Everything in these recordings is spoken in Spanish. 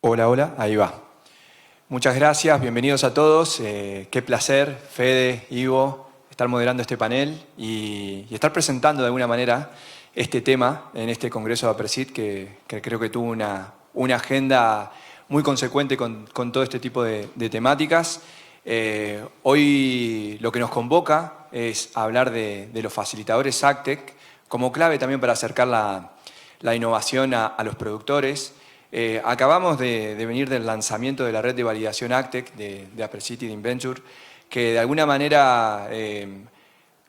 Hola, hola, ahí va. Muchas gracias, bienvenidos a todos. Qué placer, Fede, Ivo, estar moderando este panel y estar presentando de alguna manera este tema en este Congreso de APRESID que creo que tuvo una agenda muy consecuente con todo este tipo de temáticas. Hoy lo que nos convoca es hablar de los facilitadores ACTEC como clave también para acercar la innovación a los productores. Acabamos de venir del lanzamiento de la red de validación ACTEC de APRESID y de Inventure, que de alguna manera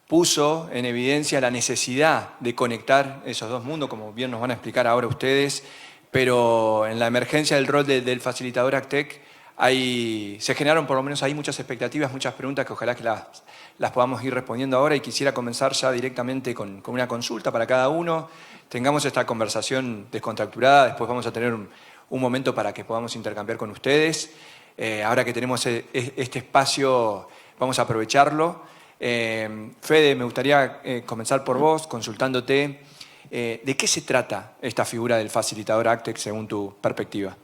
puso en evidencia la necesidad de conectar esos dos mundos, como bien nos van a explicar ahora ustedes, pero en la emergencia del rol del facilitador ACTEC se generaron por lo menos ahí muchas expectativas, muchas preguntas que ojalá que las podamos ir respondiendo ahora, y quisiera comenzar ya directamente con una consulta para cada uno. Tengamos esta conversación descontracturada, después vamos a tener un momento para que podamos intercambiar con ustedes. Ahora que tenemos este espacio, vamos a aprovecharlo. Fede, me gustaría comenzar por vos, consultándote. ¿De qué se trata esta figura del facilitador ACTEC según tu perspectiva?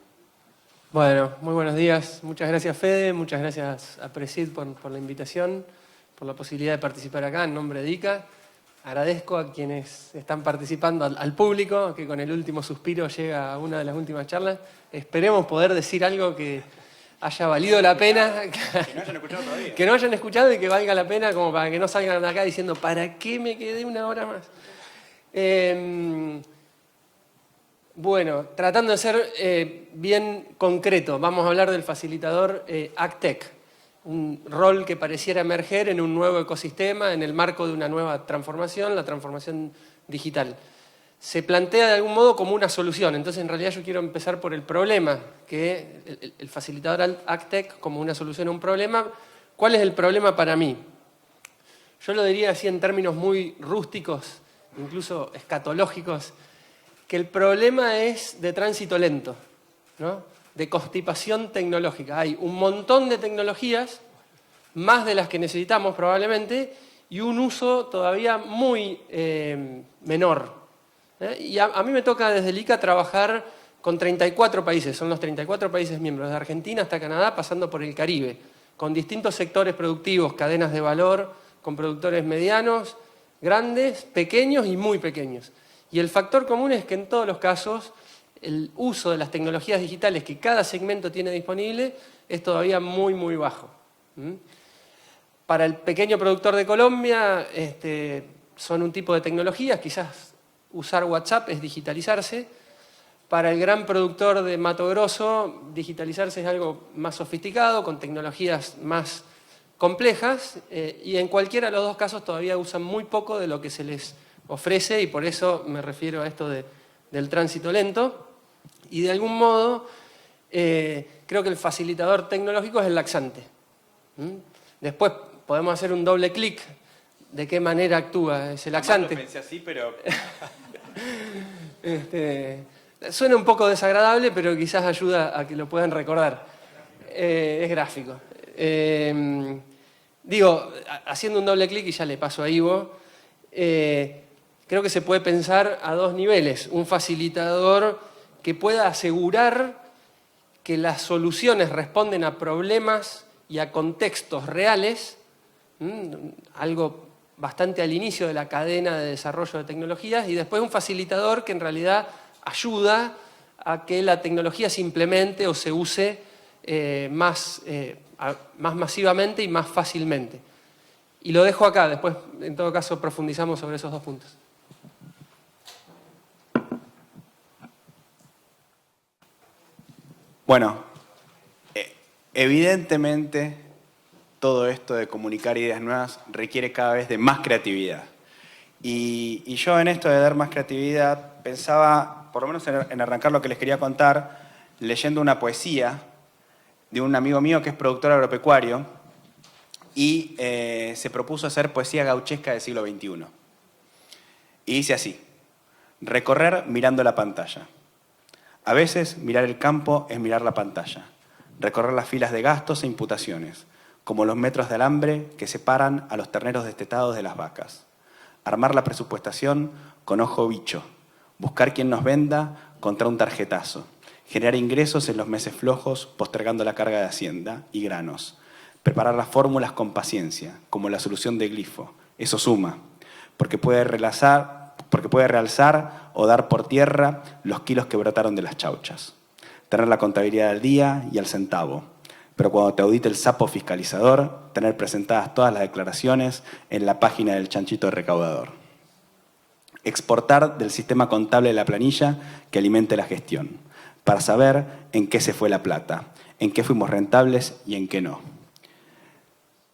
Bueno, muy buenos días. Muchas gracias, Fede. Muchas gracias a Presid por la invitación, por la posibilidad de participar acá en nombre de ICA. Agradezco a quienes están participando, al público, que con el último suspiro llega a una de las últimas charlas. Esperemos poder decir algo que haya valido la pena. Que no hayan escuchado todavía. Que no hayan escuchado y que valga la pena, como para que no salgan de acá diciendo ¿para qué me quedé una hora más? Bueno, tratando de ser bien concreto, vamos a hablar del facilitador ACTEC, un rol que pareciera emerger en un nuevo ecosistema, en el marco de una nueva transformación, la transformación digital. Se plantea de algún modo como una solución, entonces en realidad yo quiero empezar por el problema, que el facilitador ACTEC como una solución a un problema. ¿Cuál es el problema para mí? Yo lo diría así en términos muy rústicos, incluso escatológicos, que el problema es de tránsito lento, ¿no? De constipación tecnológica. Hay un montón de tecnologías, más de las que necesitamos probablemente, y un uso todavía muy menor. Y a mí me toca desde el ICA trabajar con 34 países, son los 34 países miembros, de Argentina hasta Canadá, pasando por el Caribe, con distintos sectores productivos, cadenas de valor, con productores medianos, grandes, pequeños y muy pequeños. Y el factor común es que en todos los casos el uso de las tecnologías digitales que cada segmento tiene disponible es todavía muy, muy bajo. Para el pequeño productor de Colombia son un tipo de tecnologías, quizás usar WhatsApp es digitalizarse. Para el gran productor de Mato Grosso, digitalizarse es algo más sofisticado, con tecnologías más complejas, y en cualquiera de los dos casos todavía usan muy poco de lo que se les ofrece, y por eso me refiero a esto del tránsito lento. Y de algún modo creo que el facilitador tecnológico es el laxante. Después podemos hacer un doble clic de qué manera actúa ese laxante. Lo pensé así, pero... Suena un poco desagradable, pero quizás ayuda a que lo puedan recordar. Es gráfico. Haciendo un doble clic, y ya le paso a Ivo, creo que se puede pensar a dos niveles. Un facilitador que pueda asegurar que las soluciones responden a problemas y a contextos reales, algo bastante al inicio de la cadena de desarrollo de tecnologías, y después un facilitador que en realidad ayuda a que la tecnología se implemente o se use más masivamente y más fácilmente. Y lo dejo acá, después en todo caso profundizamos sobre esos dos puntos. Bueno, evidentemente todo esto de comunicar ideas nuevas requiere cada vez de más creatividad. Y yo en esto de dar más creatividad pensaba, por lo menos en arrancar lo que les quería contar, leyendo una poesía de un amigo mío que es productor agropecuario y se propuso hacer poesía gauchesca del siglo XXI. Y dice así: recorrer mirando la pantalla. A veces mirar el campo es mirar la pantalla, recorrer las filas de gastos e imputaciones, como los metros de alambre que separan a los terneros destetados de las vacas. Armar la presupuestación con ojo bicho, buscar quien nos venda contra un tarjetazo, generar ingresos en los meses flojos, postergando la carga de hacienda y granos, preparar las fórmulas con paciencia, como la solución de glifo. Eso suma, porque puede realzar o dar por tierra los kilos que brotaron de las chauchas. Tener la contabilidad al día y al centavo. Pero cuando te audite el sapo fiscalizador, tener presentadas todas las declaraciones en la página del chanchito recaudador. Exportar del sistema contable de la planilla que alimente la gestión, para saber en qué se fue la plata, en qué fuimos rentables y en qué no.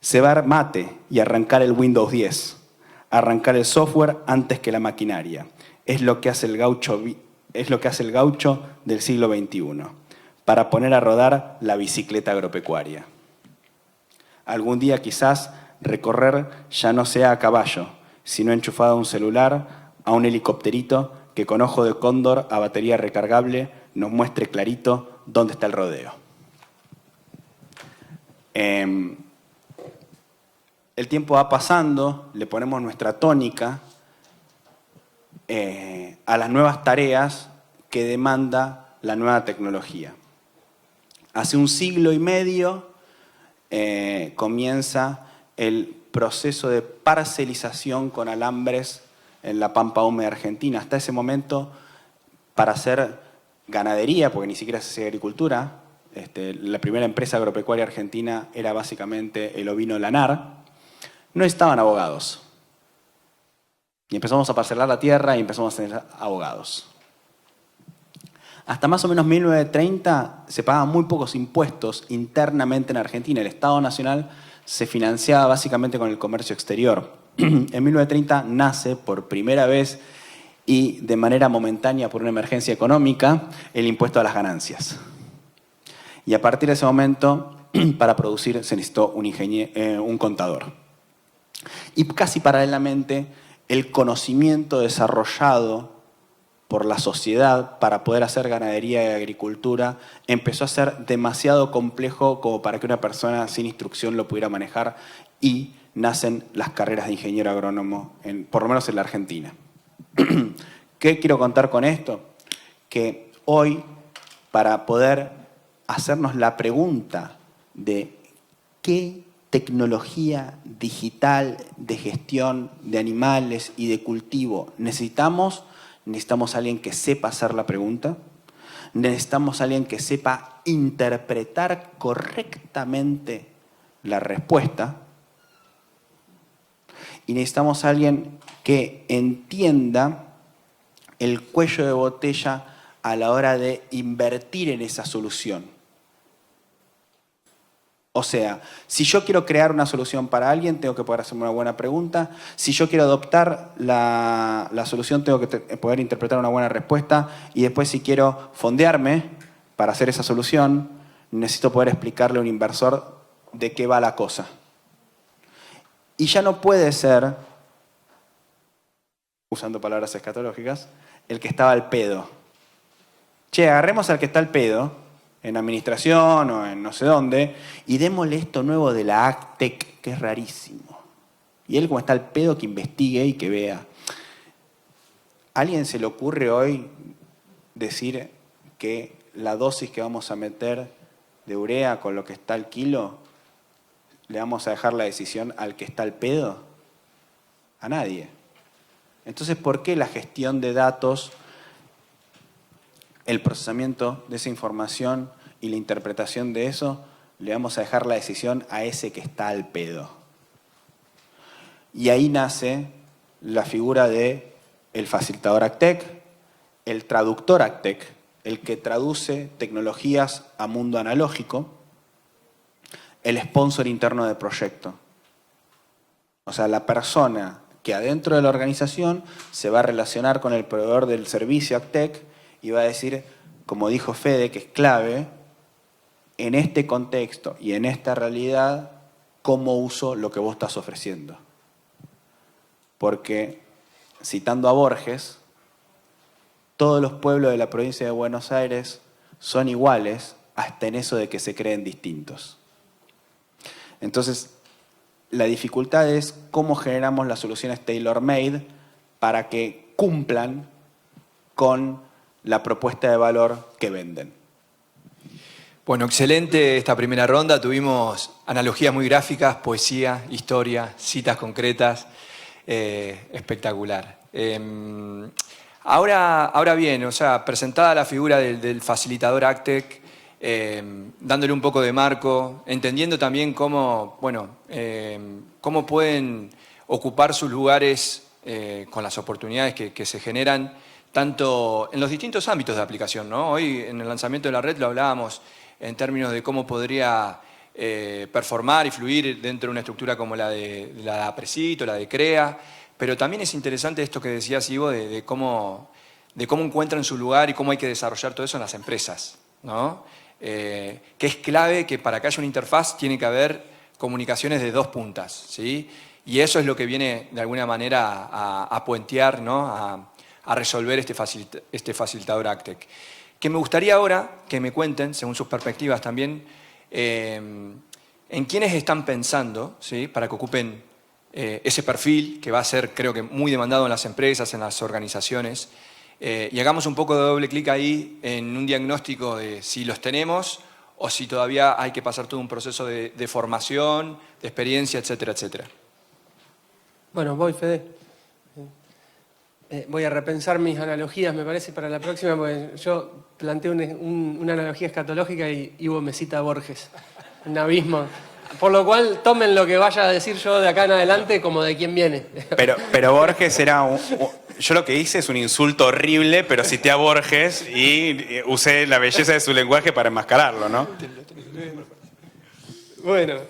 Cebar mate y arrancar el Windows 10. Arrancar el software antes que la maquinaria. Es lo que hace el gaucho del siglo XXI, para poner a rodar la bicicleta agropecuaria. Algún día quizás recorrer ya no sea a caballo, sino enchufado a un celular, a un helicópterito que con ojo de cóndor a batería recargable nos muestre clarito dónde está el rodeo. El tiempo va pasando, le ponemos nuestra tónica a las nuevas tareas que demanda la nueva tecnología. Hace un siglo y medio comienza el proceso de parcelización con alambres en la pampa húmeda argentina. Hasta ese momento, para hacer ganadería, porque ni siquiera se hacía agricultura, la primera empresa agropecuaria argentina era básicamente el ovino lanar, no estaban abogados. Y empezamos a parcelar la tierra y empezamos a tener abogados. Hasta más o menos 1930 se pagaban muy pocos impuestos internamente en Argentina. El Estado Nacional se financiaba básicamente con el comercio exterior. En 1930 nace por primera vez y de manera momentánea por una emergencia económica el impuesto a las ganancias. Y a partir de ese momento, para producir se necesitó un contador. Y casi paralelamente, el conocimiento desarrollado por la sociedad para poder hacer ganadería y agricultura empezó a ser demasiado complejo como para que una persona sin instrucción lo pudiera manejar, y nacen las carreras de ingeniero agrónomo, por lo menos en la Argentina. ¿Qué quiero contar con esto? Que hoy, para poder hacernos la pregunta de qué tecnología digital de gestión de animales y de cultivo necesitamos a alguien que sepa hacer la pregunta, necesitamos a alguien que sepa interpretar correctamente la respuesta, y necesitamos a alguien que entienda el cuello de botella a la hora de invertir en esa solución. O sea, si yo quiero crear una solución para alguien, tengo que poder hacerme una buena pregunta. Si yo quiero adoptar la solución, tengo que poder interpretar una buena respuesta. Y después, si quiero fondearme para hacer esa solución, necesito poder explicarle a un inversor de qué va la cosa. Y ya no puede ser, usando palabras escatológicas, el que estaba al pedo. Che, agarremos al que está al pedo, en administración o en no sé dónde, y démosle esto nuevo de la ACTEC, que es rarísimo. Y él, como está al pedo, que investigue y que vea. ¿A alguien se le ocurre hoy decir que la dosis que vamos a meter de urea con lo que está al kilo, le vamos a dejar la decisión al que está al pedo? A nadie. Entonces, ¿por qué la gestión de datos, el procesamiento de esa información y la interpretación de eso, le vamos a dejar la decisión a ese que está al pedo? Y ahí nace la figura de el facilitador ACTEC, el traductor ACTEC, el que traduce tecnologías a mundo analógico, el sponsor interno de proyecto. O sea, la persona que adentro de la organización se va a relacionar con el proveedor del servicio ACTEC y va a decir, como dijo Fede, que es clave, en este contexto y en esta realidad, ¿cómo uso lo que vos estás ofreciendo? Porque, citando a Borges, todos los pueblos de la provincia de Buenos Aires son iguales hasta en eso de que se creen distintos. Entonces, la dificultad es cómo generamos las soluciones tailor-made para que cumplan con la propuesta de valor que venden. Bueno, excelente esta primera ronda. Tuvimos analogías muy gráficas, poesía, historia, citas concretas. Espectacular. Ahora bien, o sea, presentada la figura del facilitador ACTEC, dándole un poco de marco, entendiendo también cómo, bueno, cómo pueden ocupar sus lugares con las oportunidades que se generan, tanto en los distintos ámbitos de aplicación, ¿no? Hoy en el lanzamiento de la red lo hablábamos en términos de cómo podría performar y fluir dentro de una estructura como la de Aprecito, la de CREA, pero también es interesante esto que decías, Ivo, de cómo encuentran su lugar y cómo hay que desarrollar todo eso en las empresas, ¿no? Que es clave que para que haya una interfaz tiene que haber comunicaciones de dos puntas, ¿sí? Y eso es lo que viene de alguna manera a puentear, ¿no? a resolver este facilitador ACTEC. Que me gustaría ahora que me cuenten, según sus perspectivas también, en quiénes están pensando, ¿sí? Para que ocupen ese perfil que va a ser, creo que, muy demandado en las empresas, en las organizaciones, y hagamos un poco de doble clic ahí en un diagnóstico de si los tenemos o si todavía hay que pasar todo un proceso de formación, de experiencia, etcétera, etcétera. Bueno, voy, Fede. Voy a repensar mis analogías, me parece, para la próxima, porque yo planteé una analogía escatológica y Ivo me cita a Borges, un abismo. Por lo cual, tomen lo que vaya a decir yo de acá en adelante como de quién viene. Pero Borges era yo lo que hice es un insulto horrible, pero cité a Borges y usé la belleza de su lenguaje para enmascararlo, ¿no? Bueno,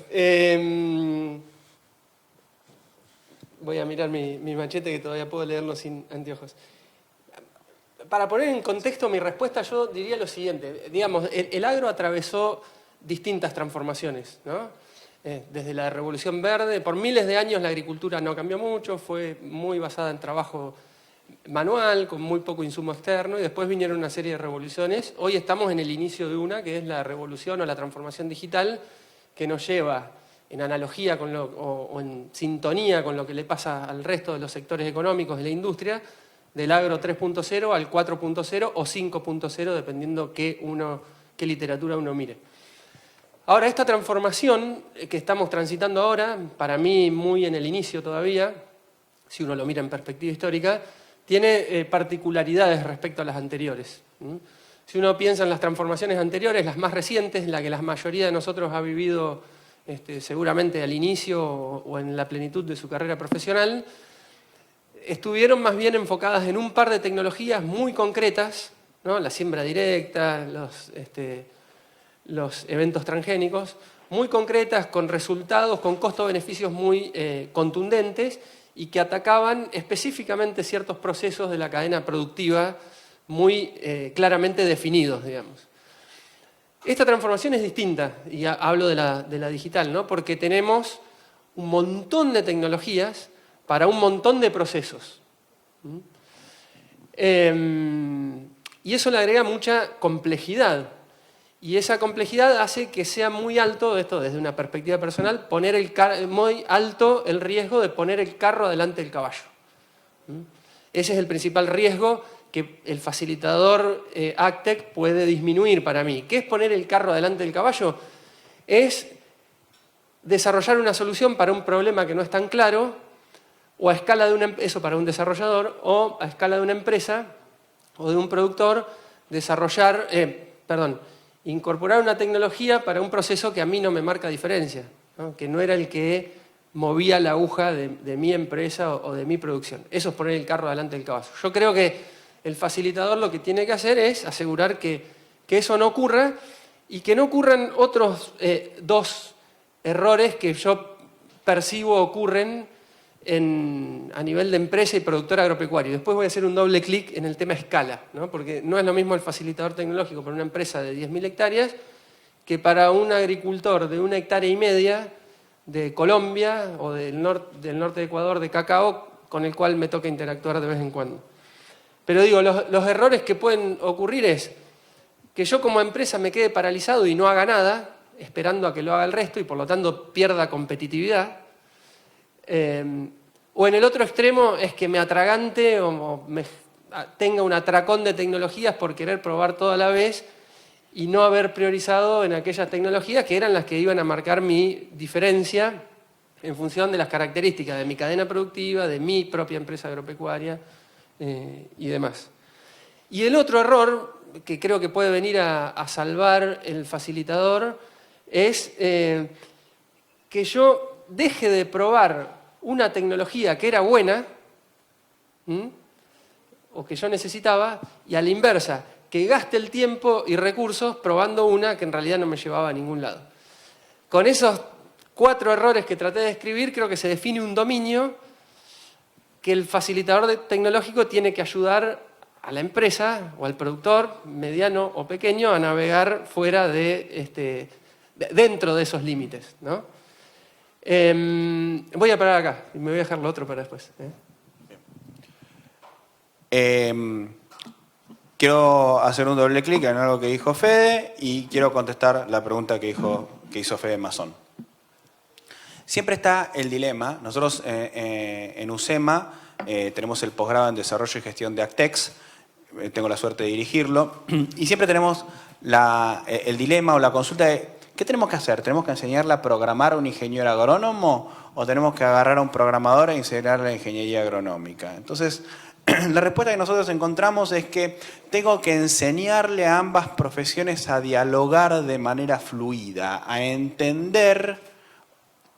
voy a mirar mi machete que todavía puedo leerlo sin anteojos. Para poner en contexto mi respuesta, yo diría lo siguiente. Digamos, el agro atravesó distintas transformaciones, ¿no? Desde la Revolución Verde, por miles de años la agricultura no cambió mucho, fue muy basada en trabajo manual, con muy poco insumo externo, y después vinieron una serie de revoluciones. Hoy estamos en el inicio de una, que es la revolución o la transformación digital, que nos lleva en analogía con o en sintonía con lo que le pasa al resto de los sectores económicos de la industria, del agro 3.0 al 4.0 o 5.0, dependiendo qué literatura uno mire. Ahora, esta transformación que estamos transitando ahora, para mí muy en el inicio todavía, si uno lo mira en perspectiva histórica, tiene particularidades respecto a las anteriores. Si uno piensa en las transformaciones anteriores, las más recientes, la que la mayoría de nosotros ha vivido seguramente al inicio o en la plenitud de su carrera profesional, estuvieron más bien enfocadas en un par de tecnologías muy concretas, ¿no? La siembra directa, los eventos transgénicos, muy concretas, con resultados, con costo-beneficios muy contundentes y que atacaban específicamente ciertos procesos de la cadena productiva muy claramente definidos, digamos. Esta transformación es distinta, y hablo de la digital, ¿no? Porque tenemos un montón de tecnologías para un montón de procesos. Y eso le agrega mucha complejidad. Y esa complejidad hace que sea muy alto, esto desde una perspectiva personal, muy alto el riesgo de poner el carro delante del caballo. Ese es el principal riesgo que el facilitador ACTEC puede disminuir para mí. ¿Qué es poner el carro delante del caballo? Es desarrollar una solución para un problema que no es tan claro, o a escala de eso para un desarrollador, o a escala de una empresa o de un productor, incorporar una tecnología para un proceso que a mí no me marca diferencia, ¿no? Que no era el que movía la aguja de mi empresa o de mi producción. Eso es poner el carro delante del caballo. Yo creo que el facilitador lo que tiene que hacer es asegurar que eso no ocurra y que no ocurran otros dos errores que yo percibo ocurren a nivel de empresa y productor agropecuario. Después voy a hacer un doble clic en el tema escala, ¿no? Porque no es lo mismo el facilitador tecnológico para una empresa de 10.000 hectáreas que para un agricultor de 1,5 hectáreas de Colombia o del norte de Ecuador de cacao, con el cual me toca interactuar de vez en cuando. Pero digo, los errores que pueden ocurrir es que yo como empresa me quede paralizado y no haga nada, esperando a que lo haga el resto y por lo tanto pierda competitividad. O en el otro extremo es que me atragante o tenga un atracón de tecnologías por querer probar todo a la vez y no haber priorizado en aquellas tecnologías que eran las que iban a marcar mi diferencia en función de las características de mi cadena productiva, de mi propia empresa agropecuaria y demás. Y el otro error que creo que puede venir a salvar el facilitador es que yo deje de probar una tecnología que era buena o que yo necesitaba y a la inversa, que gaste el tiempo y recursos probando una que en realidad no me llevaba a ningún lado. Con esos 4 errores que traté de describir, creo que se define un dominio que el facilitador tecnológico tiene que ayudar a la empresa o al productor, mediano o pequeño, a navegar fuera de dentro de esos límites, ¿no? Voy a parar acá y me voy a dejar lo otro para después. Quiero hacer un doble clic en algo que dijo Fede y quiero contestar la pregunta que hizo Fede Mazón. Siempre está el dilema. Nosotros en UCEMA tenemos el posgrado en Desarrollo y Gestión de Actex. Tengo la suerte de dirigirlo. Y siempre tenemos el dilema o la consulta de ¿qué tenemos que hacer? ¿Tenemos que enseñarle a programar a un ingeniero agrónomo o tenemos que agarrar a un programador e enseñarle la ingeniería agronómica? Entonces, la respuesta que nosotros encontramos es que tengo que enseñarle a ambas profesiones a dialogar de manera fluida, a entender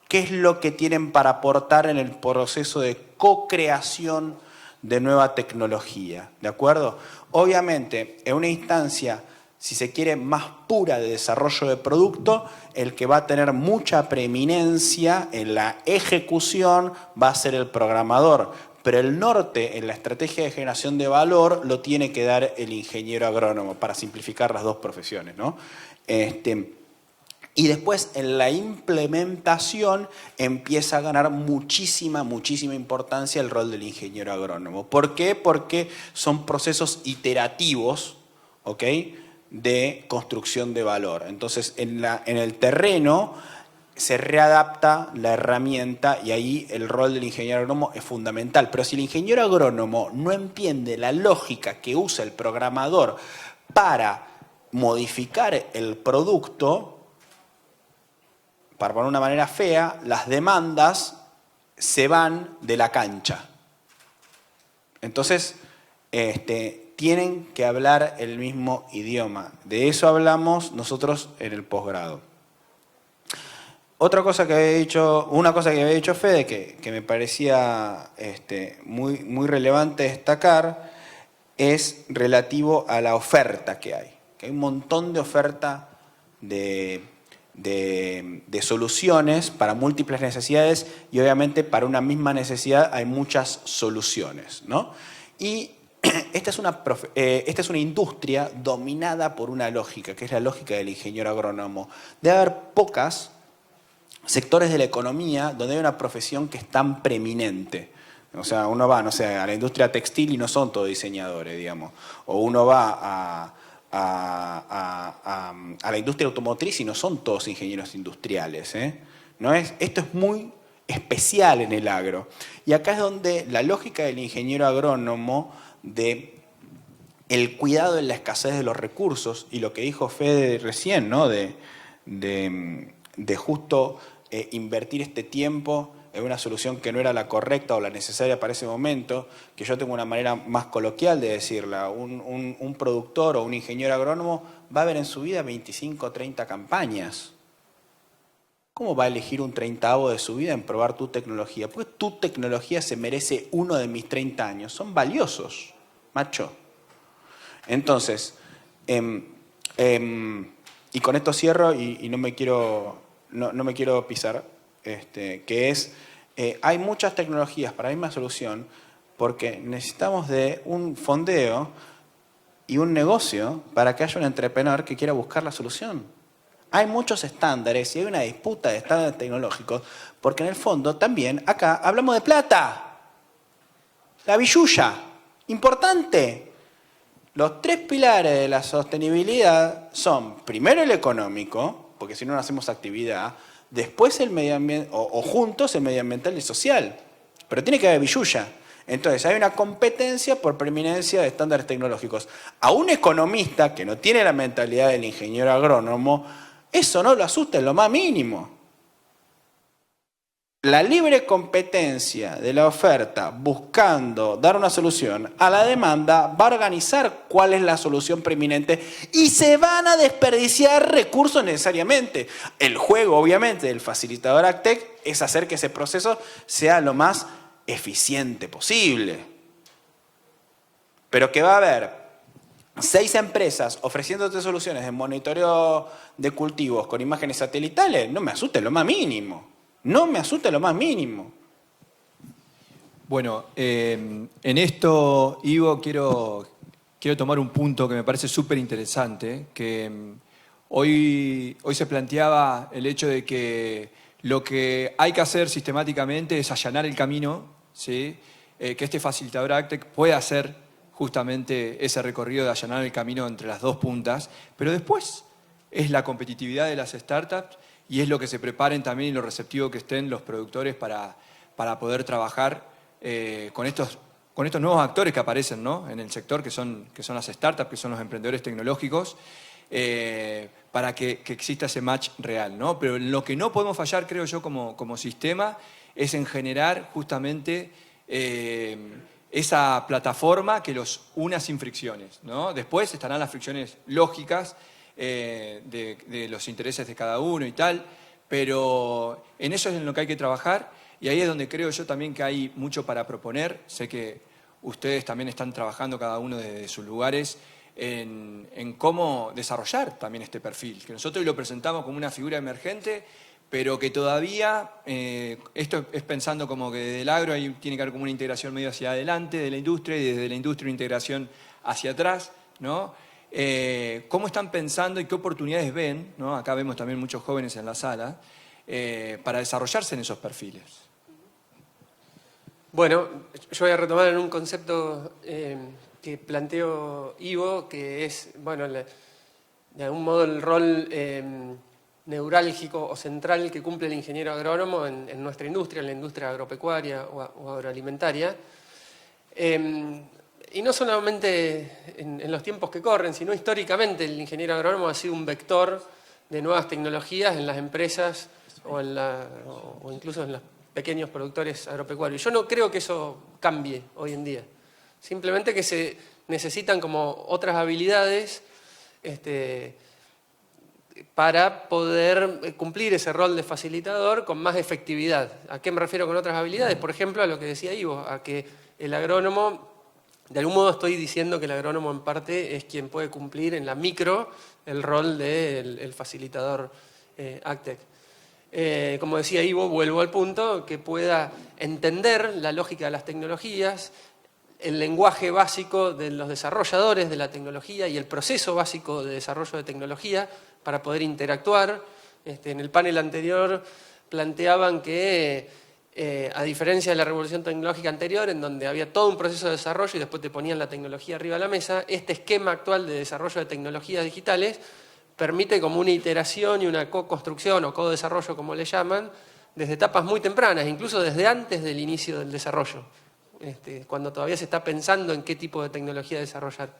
qué es lo que tienen para aportar en el proceso de co-creación de nueva tecnología, ¿de acuerdo? Obviamente, en una instancia, si se quiere, más pura de desarrollo de producto, el que va a tener mucha preeminencia en la ejecución va a ser el programador, pero el norte en la estrategia de generación de valor lo tiene que dar el ingeniero agrónomo, para simplificar las dos profesiones, ¿no? Y después en la implementación empieza a ganar muchísima importancia el rol del ingeniero agrónomo. ¿Por qué? Porque son procesos iterativos, ¿ok?, de construcción de valor. Entonces, en el terreno se readapta la herramienta y ahí el rol del ingeniero agrónomo es fundamental. Pero si el ingeniero agrónomo no entiende la lógica que usa el programador para modificar el producto, para poner una manera fea, las demandas se van de la cancha. Entonces, tienen que hablar el mismo idioma. De eso hablamos nosotros en el posgrado. Una cosa que había dicho Fede, que me parecía muy relevante destacar, es relativo a la oferta que hay. Que hay un montón de oferta de soluciones para múltiples necesidades y obviamente para una misma necesidad hay muchas soluciones, ¿no? Y esta es una industria dominada por una lógica, que es la lógica del ingeniero agrónomo. Debe haber pocos sectores de la economía donde hay una profesión que es tan preeminente. O sea, uno va, no sé, a la industria textil y no son todos diseñadores, digamos. O uno va a la industria automotriz y no son todos ingenieros industriales, ¿eh? Esto es muy especial en el agro. Y acá es donde la lógica del ingeniero agrónomo de el cuidado de la escasez de los recursos y lo que dijo Fede recién, ¿no? de justo invertir este tiempo en una solución que no era la correcta o la necesaria para ese momento, que yo tengo una manera más coloquial de decirla. Un productor o un ingeniero agrónomo va a ver en su vida 25 o 30 campañas. ¿Cómo va a elegir un 30avo de su vida en probar tu tecnología? Porque tu tecnología se merece uno de mis 30 años. Son valiosos, macho. Entonces, y con esto cierro y no me quiero pisar, que es, hay muchas tecnologías para la misma solución porque necesitamos de un fondeo y un negocio para que haya un entrepreneur que quiera buscar la solución. Hay muchos estándares y hay una disputa de estándares tecnológicos porque en el fondo también acá hablamos de plata. La billulla, importante. Los 3 pilares de la sostenibilidad son primero el económico, porque si no, no hacemos actividad, después el medio ambiente, o juntos el medioambiental y social. Pero tiene que haber billulla. Entonces hay una competencia por preeminencia de estándares tecnológicos. A un economista que no tiene la mentalidad del ingeniero agrónomo, eso no lo asusta en lo más mínimo. La libre competencia de la oferta buscando dar una solución a la demanda va a organizar cuál es la solución preeminente y se van a desperdiciar recursos necesariamente. El juego, obviamente, del facilitador AgTech es hacer que ese proceso sea lo más eficiente posible. Pero que va a haber 6 empresas ofreciéndote soluciones de monitoreo de cultivos con imágenes satelitales, no me asuste lo más mínimo. No me asusta lo más mínimo. Bueno, en esto, Ivo, quiero tomar un punto que me parece súper interesante, que hoy se planteaba el hecho de que lo que hay que hacer sistemáticamente es allanar el camino, ¿sí? Que este facilitador AgTech pueda hacer justamente ese recorrido de allanar el camino entre las dos puntas, pero después es la competitividad de las startups y es lo que se preparen también y lo receptivo que estén los productores para poder trabajar con estos nuevos actores que aparecen, ¿no?, en el sector, que son las startups, que son los emprendedores tecnológicos, para que exista ese match real, ¿no? Pero lo que no podemos fallar, creo yo, como sistema, es en generar justamente esa plataforma que los una sin fricciones, ¿no? Después estarán las fricciones lógicas, de los intereses de cada uno y tal, pero en eso es en lo que hay que trabajar y ahí es donde creo yo también que hay mucho para proponer. Sé que ustedes también están trabajando cada uno desde sus lugares en cómo desarrollar también este perfil, que nosotros hoy lo presentamos como una figura emergente, pero que todavía, esto es pensando como que desde el agro ahí tiene que haber como una integración medio hacia adelante de la industria y desde la industria una integración hacia atrás, ¿no? ¿Cómo están pensando y qué oportunidades ven, ¿no? Acá vemos también muchos jóvenes en la sala, para desarrollarse en esos perfiles? Bueno, yo voy a retomar en un concepto que planteó Ivo, que es, bueno, de algún modo el rol neurálgico o central que cumple el ingeniero agrónomo en nuestra industria, en la industria agropecuaria o agroalimentaria. Y no solamente en los tiempos que corren, sino históricamente el ingeniero agrónomo ha sido un vector de nuevas tecnologías en las empresas o incluso en los pequeños productores agropecuarios. Yo no creo que eso cambie hoy en día. Simplemente que se necesitan como otras habilidades para poder cumplir ese rol de facilitador con más efectividad. ¿A qué me refiero con otras habilidades? Por ejemplo, a lo que decía Ivo, a que el agrónomo, de algún modo estoy diciendo que el agrónomo en parte es quien puede cumplir en la micro el rol del facilitador AgTech. Como decía Ivo, vuelvo al punto, que pueda entender la lógica de las tecnologías, el lenguaje básico de los desarrolladores de la tecnología y el proceso básico de desarrollo de tecnología para poder interactuar. En el panel anterior planteaban que a diferencia de la revolución tecnológica anterior, en donde había todo un proceso de desarrollo y después te ponían la tecnología arriba de la mesa, este esquema actual de desarrollo de tecnologías digitales permite como una iteración y una co-construcción o co-desarrollo, como le llaman, desde etapas muy tempranas, incluso desde antes del inicio del desarrollo, cuando todavía se está pensando en qué tipo de tecnología desarrollar.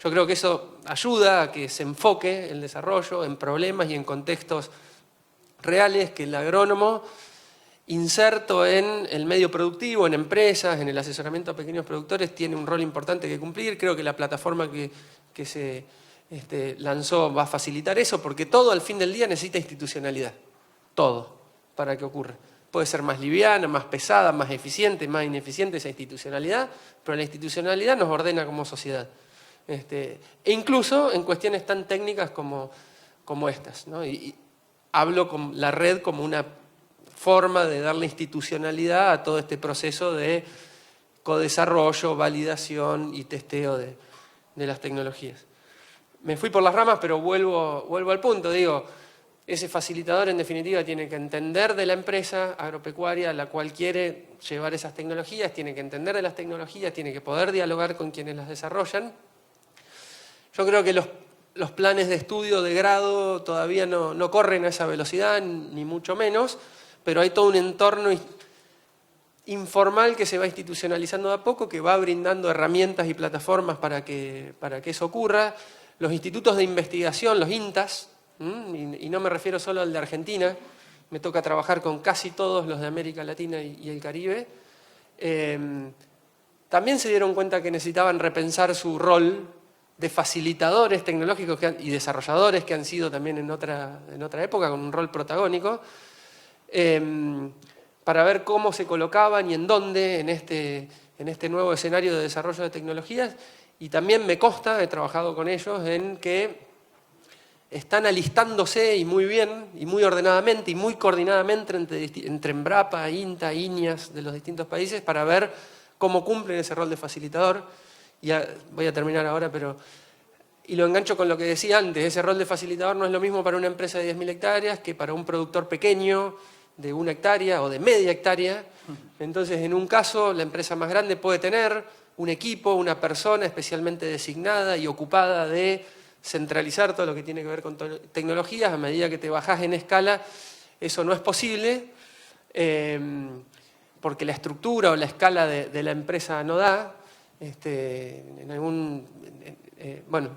Yo creo que eso ayuda a que se enfoque el desarrollo en problemas y en contextos reales que el agrónomo, inserto en el medio productivo, en empresas, en el asesoramiento a pequeños productores, tiene un rol importante que cumplir. Creo que la plataforma que se lanzó va a facilitar eso, porque todo al fin del día necesita institucionalidad. Todo, para que ocurra. Puede ser más liviana, más pesada, más eficiente, más ineficiente esa institucionalidad, pero la institucionalidad nos ordena como sociedad. E incluso en cuestiones tan técnicas como estas, ¿no? Y hablo con la red como una forma de darle institucionalidad a todo este proceso de codesarrollo, validación y testeo de las tecnologías. Me fui por las ramas, pero vuelvo al punto. Digo, ese facilitador en definitiva tiene que entender de la empresa agropecuaria a la cual quiere llevar esas tecnologías, tiene que entender de las tecnologías, tiene que poder dialogar con quienes las desarrollan. Yo creo que los planes de estudio de grado todavía no corren a esa velocidad, ni mucho menos, pero hay todo un entorno informal que se va institucionalizando de a poco, que va brindando herramientas y plataformas para que eso ocurra. Los institutos de investigación, los INTAs, y no me refiero solo al de Argentina, me toca trabajar con casi todos los de América Latina y el Caribe, también se dieron cuenta que necesitaban repensar su rol de facilitadores tecnológicos y desarrolladores que han sido también en otra época, con un rol protagónico, para ver cómo se colocaban y en dónde en este nuevo escenario de desarrollo de tecnologías. Y también me consta, he trabajado con ellos, en que están alistándose y muy bien, y muy ordenadamente, y muy coordinadamente entre Embrapa, INTA, INIAS de los distintos países para ver cómo cumplen ese rol de facilitador. Ya voy a terminar ahora, y lo engancho con lo que decía antes, ese rol de facilitador no es lo mismo para una empresa de 10.000 hectáreas que para un productor pequeño de 1 hectárea o de media hectárea. Entonces, en un caso, la empresa más grande puede tener un equipo, una persona especialmente designada y ocupada de centralizar todo lo que tiene que ver con tecnologías. A medida que te bajás en escala, eso no es posible, porque la estructura o la escala de la empresa no da. Bueno,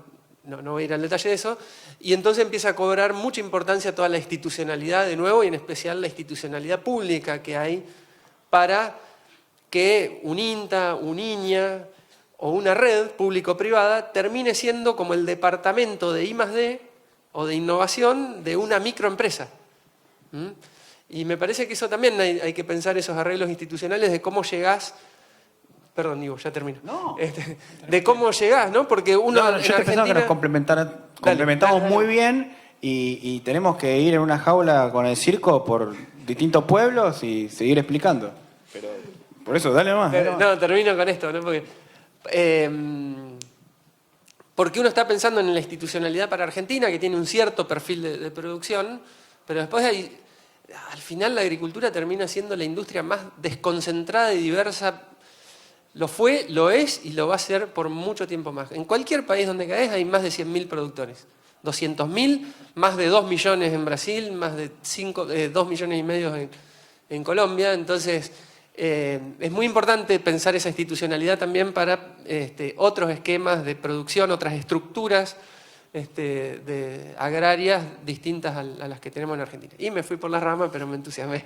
no voy a ir al detalle de eso. Y entonces empieza a cobrar mucha importancia toda la institucionalidad de nuevo, y en especial la institucionalidad pública que hay para que un INTA, un INIA o una red público-privada termine siendo como el departamento de I+D o de innovación de una microempresa. Y me parece que eso también hay que pensar, esos arreglos institucionales de cómo llegás. Perdón, Ivo, ya termino. No. De cómo llegás, ¿no? Porque uno en yo pensaba que nos complementamos dale. muy bien y tenemos que ir en una jaula con el circo por distintos pueblos y seguir explicando. Pero por eso, dale nomás. No, termino con esto, ¿no? Porque uno está pensando en la institucionalidad para Argentina, que tiene un cierto perfil de producción, pero después al final la agricultura termina siendo la industria más desconcentrada y diversa. Lo fue, lo es y lo va a ser por mucho tiempo más. En cualquier país donde caes hay más de 100.000 productores. 200.000, más de 2 millones en Brasil, más de 2 millones y medio en Colombia. Entonces, es muy importante pensar esa institucionalidad también para otros esquemas de producción, otras estructuras agrarias distintas a las que tenemos en Argentina. Y me fui por las ramas, pero me entusiasmé.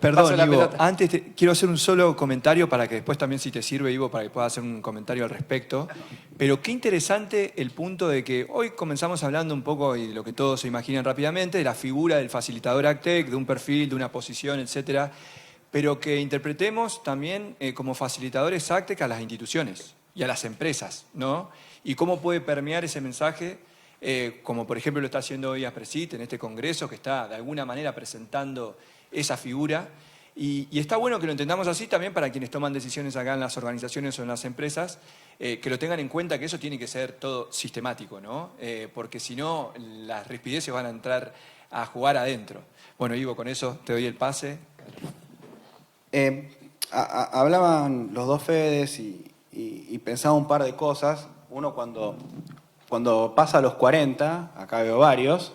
Perdón, Ivo, antes quiero hacer un solo comentario para que después también, si te sirve, Ivo, para que puedas hacer un comentario al respecto. Pero qué interesante el punto de que hoy comenzamos hablando un poco, y lo que todos se imaginan rápidamente, de la figura del facilitador AgTech, de un perfil, de una posición, etcétera, pero que interpretemos también como facilitadores AgTech a las instituciones y a las empresas, ¿no? Y cómo puede permear ese mensaje, como por ejemplo lo está haciendo hoy ASPRESIT en este congreso, que está de alguna manera presentando esa figura, y está bueno que lo entendamos así también para quienes toman decisiones acá en las organizaciones o en las empresas, que lo tengan en cuenta, que eso tiene que ser todo sistemático, ¿no? Porque si no, las rispideces van a entrar a jugar adentro. Bueno, Ivo, con eso te doy el pase. Hablaban los dos Fedes y pensaba un par de cosas. Uno, cuando pasa a los 40, acá veo varios,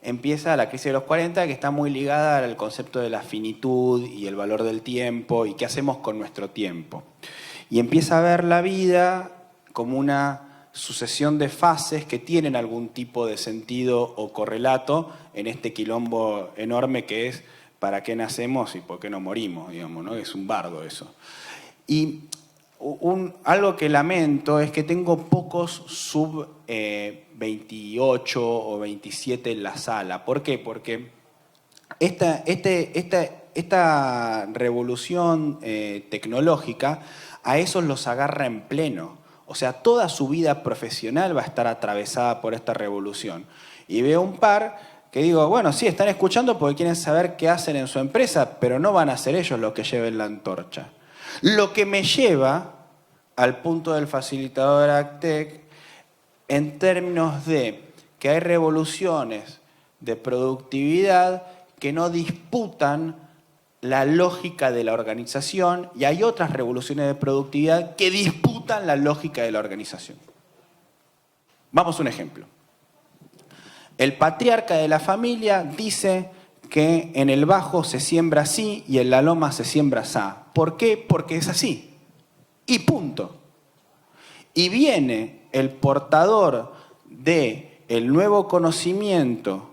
empieza la crisis de los 40, que está muy ligada al concepto de la finitud y el valor del tiempo y qué hacemos con nuestro tiempo. Y empieza a ver la vida como una sucesión de fases que tienen algún tipo de sentido o correlato en este quilombo enorme que es para qué nacemos y por qué no morimos, digamos, ¿no? Es un bardo eso. Y algo que lamento es que tengo pocos sub 28 o 27 en la sala. ¿Por qué? Porque esta revolución tecnológica a esos los agarra en pleno. O sea, toda su vida profesional va a estar atravesada por esta revolución. Y veo un par que digo, bueno, sí, están escuchando porque quieren saber qué hacen en su empresa, pero no van a ser ellos los que lleven la antorcha. Lo que me lleva al punto del facilitador AgTech en términos de que hay revoluciones de productividad que no disputan la lógica de la organización y hay otras revoluciones de productividad que disputan la lógica de la organización. Vamos a un ejemplo. El patriarca de la familia dice que en el bajo se siembra así y en la loma se siembra así. ¿Por qué? Porque es así. Y punto. Y viene el portador del nuevo conocimiento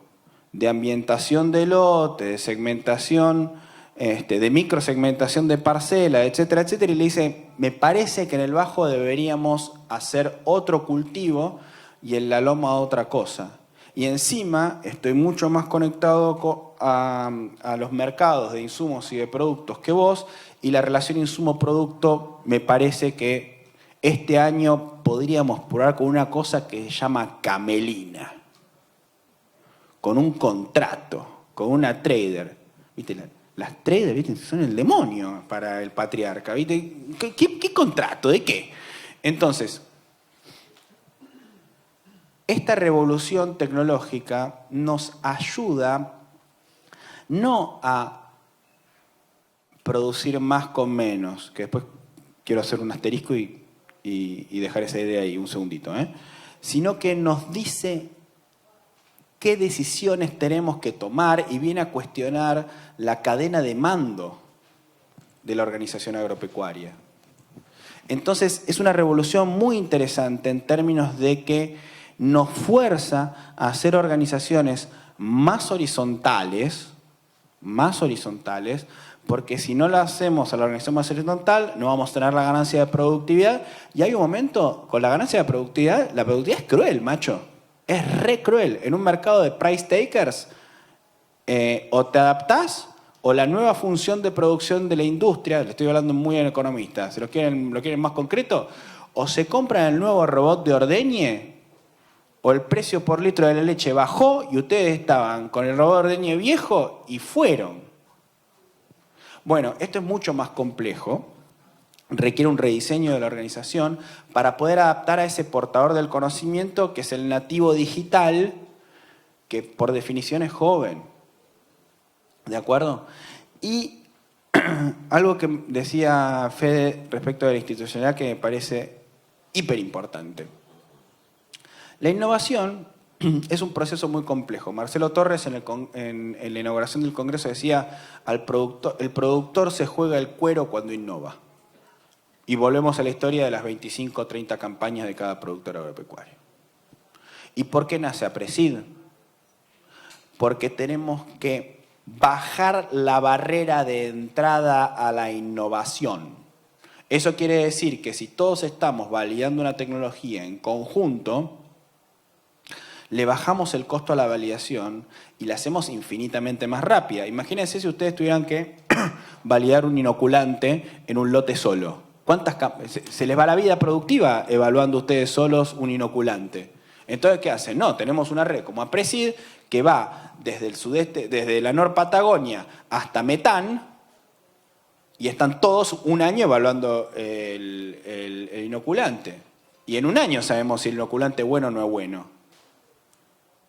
de ambientación de lote, de segmentación, de microsegmentación de parcela, etcétera, etcétera, y le dice, me parece que en el bajo deberíamos hacer otro cultivo y en la loma otra cosa. Y encima estoy mucho más conectado a los mercados de insumos y de productos que vos, y la relación insumo-producto me parece que este año podríamos probar con una cosa que se llama camelina, con un contrato, con una trader. ¿Viste? Las traders, ¿viste? Son el demonio para el patriarca. ¿Viste? ¿Qué contrato? ¿De qué? Entonces, esta revolución tecnológica nos ayuda no a producir más con menos, que después quiero hacer un asterisco y dejar esa idea ahí un segundito, sino que nos dice qué decisiones tenemos que tomar y viene a cuestionar la cadena de mando de la organización agropecuaria. Entonces, es una revolución muy interesante en términos de que nos fuerza a hacer organizaciones más horizontales, porque si no la hacemos a la organización más horizontal, no vamos a tener la ganancia de productividad. Y hay un momento, con la ganancia de productividad, la productividad es cruel, macho. Es re cruel. En un mercado de price takers, o te adaptás, o la nueva función de producción de la industria, le estoy hablando muy en economista, ¿se lo quieren más concreto? O se compran el nuevo robot de ordeñe, o el precio por litro de la leche bajó y ustedes estaban con el robot de ordeñe viejo y fueron. Bueno, esto es mucho más complejo, requiere un rediseño de la organización para poder adaptar a ese portador del conocimiento que es el nativo digital, que por definición es joven. ¿De acuerdo? Y algo que decía Fede respecto de la institucionalidad que me parece hiper importante. La innovación es un proceso muy complejo. Marcelo Torres en la inauguración del Congreso decía, el productor se juega el cuero cuando innova. Y volvemos a la historia de las 25 o 30 campañas de cada productor agropecuario. ¿Y por qué nace APRESID? Porque tenemos que bajar la barrera de entrada a la innovación. Eso quiere decir que si todos estamos validando una tecnología en conjunto, le bajamos el costo a la validación y la hacemos infinitamente más rápida. Imagínense si ustedes tuvieran que validar un inoculante en un lote solo. Se les va la vida productiva evaluando ustedes solos un inoculante. Entonces, ¿qué hacen? No, tenemos una red como APRESID que va desde el sudeste, desde la Nor Patagonia hasta Metán, y están todos un año evaluando el inoculante. Y en un año sabemos si el inoculante es bueno o no es bueno.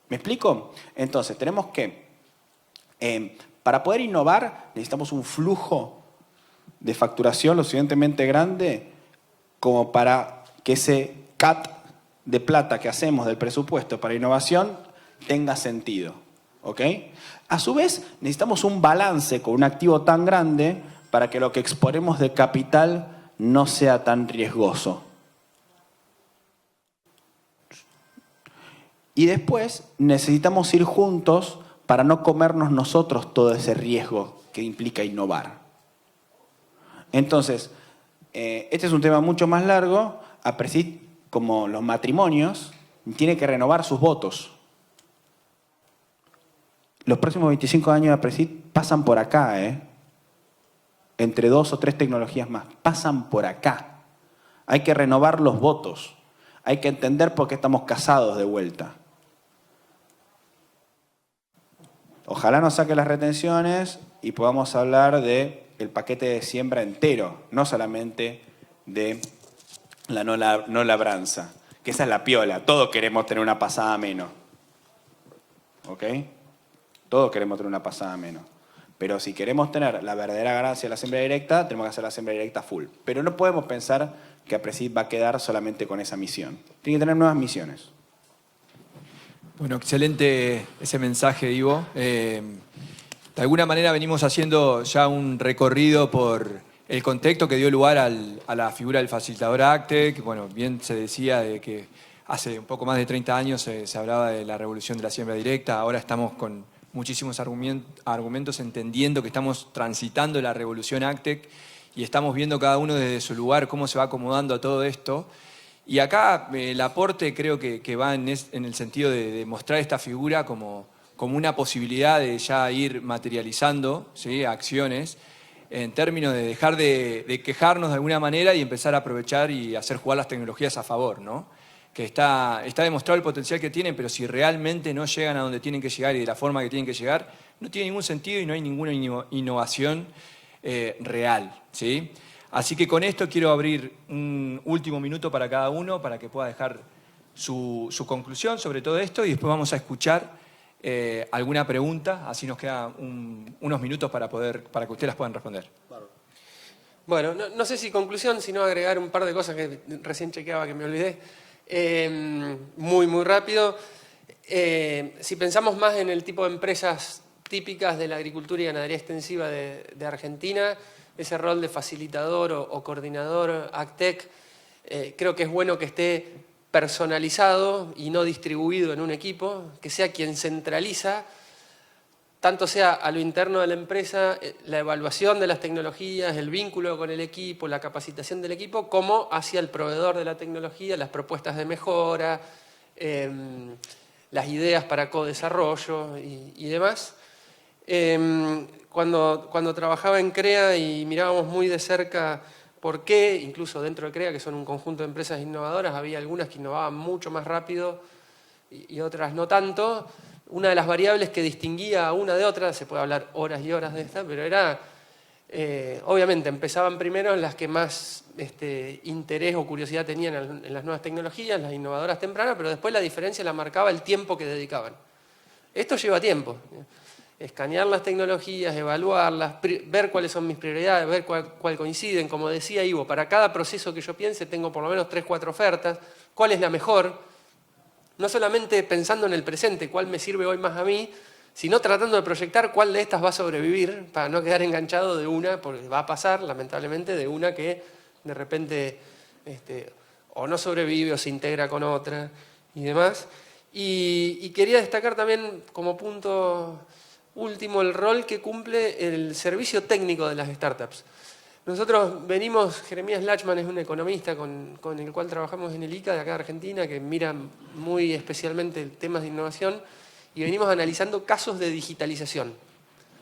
¿Me explico? Entonces, tenemos que, para poder innovar, necesitamos un flujo de facturación lo suficientemente grande como para que ese cut de plata que hacemos del presupuesto para innovación tenga sentido. ¿Ok? A su vez, necesitamos un balance con un activo tan grande para que lo que exponemos de capital no sea tan riesgoso. Y después necesitamos ir juntos para no comernos nosotros todo ese riesgo que implica innovar. Entonces, este es un tema mucho más largo. APRESID, como los matrimonios, tiene que renovar sus votos. Los próximos 25 años de APRESID pasan por acá, entre 2 o 3 tecnologías más. Pasan por acá. Hay que renovar los votos. Hay que entender por qué estamos casados de vuelta. Ojalá nos saque las retenciones y podamos hablar del paquete de siembra entero, no solamente de la no labranza, que esa es la piola. Todos queremos tener una pasada menos. ¿Ok? Todos queremos tener una pasada menos. Pero si queremos tener la verdadera ganancia de la siembra directa, tenemos que hacer la siembra directa full. Pero no podemos pensar que APRESID va a quedar solamente con esa misión. Tiene que tener nuevas misiones. Bueno, excelente ese mensaje, Ivo. De alguna manera venimos haciendo ya un recorrido por el contexto que dio lugar a la figura del facilitador ACTEC. Bueno, bien se decía de que hace un poco más de 30 años se hablaba de la revolución de la siembra directa. Ahora estamos con muchísimos argumentos entendiendo que estamos transitando la revolución ACTEC y estamos viendo cada uno desde su lugar cómo se va acomodando a todo esto. Y acá el aporte creo que va en el sentido de mostrar esta figura como una posibilidad de ya ir materializando, ¿sí?, acciones en términos de dejar de quejarnos de alguna manera y empezar a aprovechar y hacer jugar las tecnologías a favor, ¿no? Que está demostrado el potencial que tienen, pero si realmente no llegan a donde tienen que llegar y de la forma que tienen que llegar, no tiene ningún sentido y no hay ninguna innovación real, ¿sí? Así que con esto quiero abrir un último minuto para cada uno para que pueda dejar su conclusión sobre todo esto y después vamos a escuchar alguna pregunta, así nos quedan unos minutos para que ustedes las puedan responder. Bueno, no sé si conclusión, sino agregar un par de cosas que recién chequeaba que me olvidé. Muy rápido. Si pensamos más en el tipo de empresas típicas de la agricultura y ganadería extensiva de Argentina, ese rol de facilitador o coordinador ACTEC, creo que es bueno que esté personalizado y no distribuido en un equipo, que sea quien centraliza, tanto sea a lo interno de la empresa, la evaluación de las tecnologías, el vínculo con el equipo, la capacitación del equipo, como hacia el proveedor de la tecnología, las propuestas de mejora, las ideas para co-desarrollo y demás. Cuando trabajaba en CREA y mirábamos muy de cerca por qué, incluso dentro de CREA, que son un conjunto de empresas innovadoras, había algunas que innovaban mucho más rápido y otras no tanto. Una de las variables que distinguía a una de otra, se puede hablar horas y horas de esta, pero era, obviamente, empezaban primero en las que más interés o curiosidad tenían en las nuevas tecnologías, las innovadoras tempranas, pero después la diferencia la marcaba el tiempo que dedicaban. Esto lleva tiempo. Escanear las tecnologías, evaluarlas, ver cuáles son mis prioridades, ver cuál coinciden. Como decía Ivo, para cada proceso que yo piense tengo por lo menos 3 o 4 ofertas. ¿Cuál es la mejor? No solamente pensando en el presente, cuál me sirve hoy más a mí, sino tratando de proyectar cuál de estas va a sobrevivir para no quedar enganchado de una, porque va a pasar, lamentablemente, de una que de repente o no sobrevive o se integra con otra y demás. Y quería destacar también como punto último el rol que cumple el servicio técnico de las startups. Nosotros venimos, Jeremías Lachman es un economista con el cual trabajamos en el ICA de acá de Argentina, que mira muy especialmente temas de innovación, y venimos analizando casos de digitalización.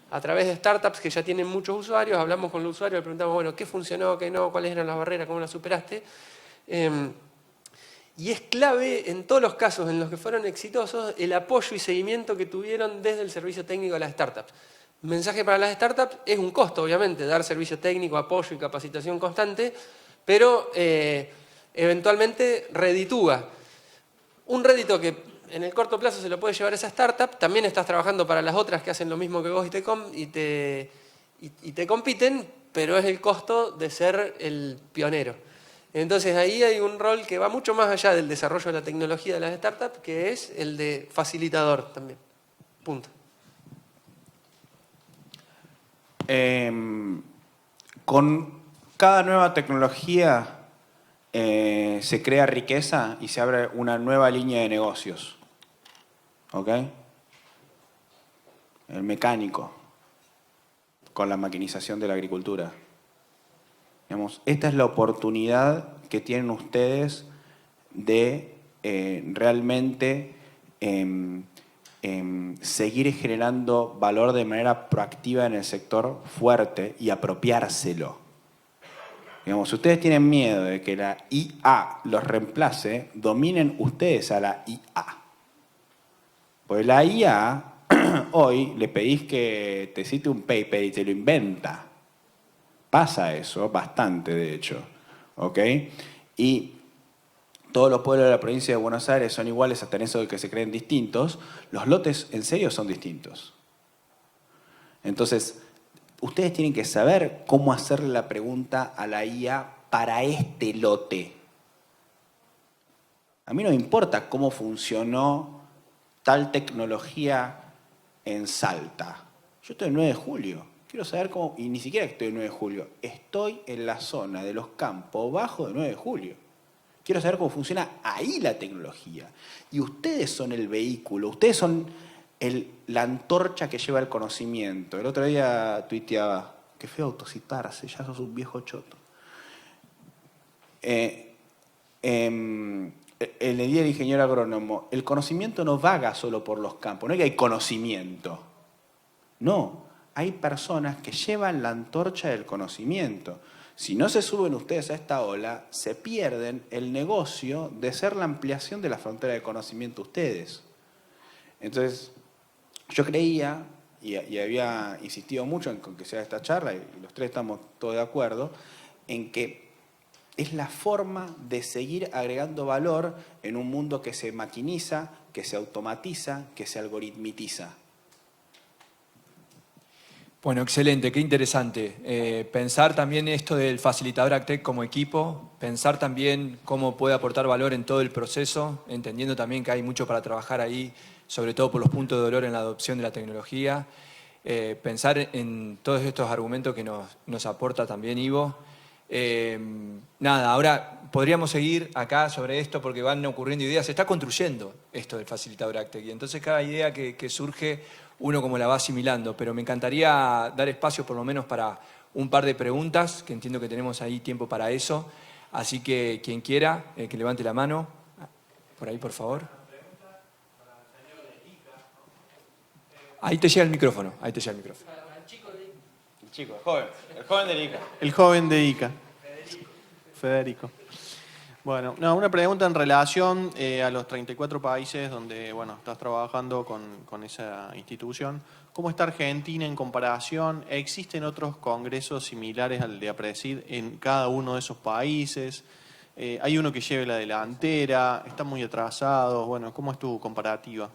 A través de startups que ya tienen muchos usuarios, hablamos con los usuarios, le preguntamos, bueno, ¿qué funcionó, qué no, cuáles eran las barreras, cómo las superaste? Y es clave en todos los casos en los que fueron exitosos el apoyo y seguimiento que tuvieron desde el servicio técnico de las startups. El mensaje para las startups es un costo, obviamente, dar servicio técnico, apoyo y capacitación constante, pero eventualmente reditúa. Un rédito que en el corto plazo se lo puede llevar esa startup, también estás trabajando para las otras que hacen lo mismo que vos y te compiten, pero es el costo de ser el pionero. Entonces ahí hay un rol que va mucho más allá del desarrollo de la tecnología de las startups, que es el de facilitador también. Punto. Con cada nueva tecnología se crea riqueza y se abre una nueva línea de negocios. ¿Ok? El mecánico, con la maquinización de la agricultura. Digamos, esta es la oportunidad que tienen ustedes de realmente seguir generando valor de manera proactiva en el sector fuerte y apropiárselo. Digamos, si ustedes tienen miedo de que la IA los reemplace, dominen ustedes a la IA. Porque la IA, hoy le pedís que te cite un paper y te lo inventa. Pasa eso, bastante de hecho. ¿Ok? Y todos los pueblos de la provincia de Buenos Aires son iguales hasta en eso de que se creen distintos. Los lotes en serio son distintos. Entonces, ustedes tienen que saber cómo hacerle la pregunta a la IA para este lote. A mí no me importa cómo funcionó tal tecnología en Salta. Yo estoy en 9 de julio. Quiero saber cómo, y ni siquiera estoy en 9 de julio, estoy en la zona de los campos bajo de 9 de julio. Quiero saber cómo funciona ahí la tecnología. Y ustedes son el vehículo, ustedes son la antorcha que lleva el conocimiento. El otro día tuiteaba, qué feo autocitarse, ya sos un viejo choto. En el día del ingeniero agrónomo, el conocimiento no vaga solo por los campos, no es que hay conocimiento. No, hay personas que llevan la antorcha del conocimiento. Si no se suben ustedes a esta ola, se pierden el negocio de ser la ampliación de la frontera de conocimiento ustedes. Entonces, yo creía, y había insistido mucho en que sea esta charla, y los tres estamos todos de acuerdo, en que es la forma de seguir agregando valor en un mundo que se maquiniza, que se automatiza, que se algoritmitiza. Bueno, excelente, qué interesante. Pensar también esto del facilitador ACTEC como equipo, pensar también cómo puede aportar valor en todo el proceso, entendiendo también que hay mucho para trabajar ahí, sobre todo por los puntos de dolor en la adopción de la tecnología. Pensar en todos estos argumentos que nos aporta también Ivo. Nada, ahora podríamos seguir acá sobre esto porque van ocurriendo ideas. Se está construyendo esto del facilitador ACTEC y entonces cada idea que surge uno como la va asimilando, pero me encantaría dar espacio por lo menos para un par de preguntas, que entiendo que tenemos ahí tiempo para eso. Así que quien quiera, que levante la mano. Por ahí, por favor. Ahí te llega el micrófono, ahí te llega el micrófono. El chico, el joven de ICA. El joven de ICA. Federico. Bueno, una pregunta en relación a los 34 países donde estás trabajando con esa institución. ¿Cómo está Argentina en comparación? ¿Existen otros congresos similares al de APRESID en cada uno de esos países? ¿Hay uno que lleve la delantera? ¿Están muy atrasados? Bueno, ¿cómo es tu comparativa?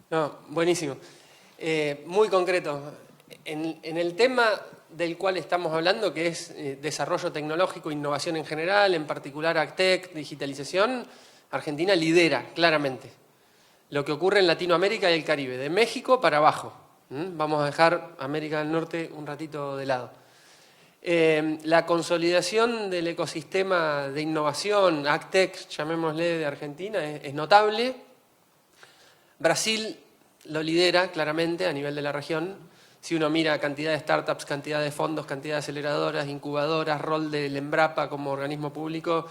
No, buenísimo. Muy concreto. En el tema del cual estamos hablando, que es desarrollo tecnológico, innovación en general, en particular ACTEC, digitalización, Argentina lidera claramente lo que ocurre en Latinoamérica y el Caribe, de México para abajo. Vamos a dejar América del Norte un ratito de lado. La consolidación del ecosistema de innovación, ACTEC, llamémosle, de Argentina, es notable. Brasil lo lidera claramente a nivel de la región. Si uno mira cantidad de startups, cantidad de fondos, cantidad de aceleradoras, incubadoras, rol del Embrapa como organismo público,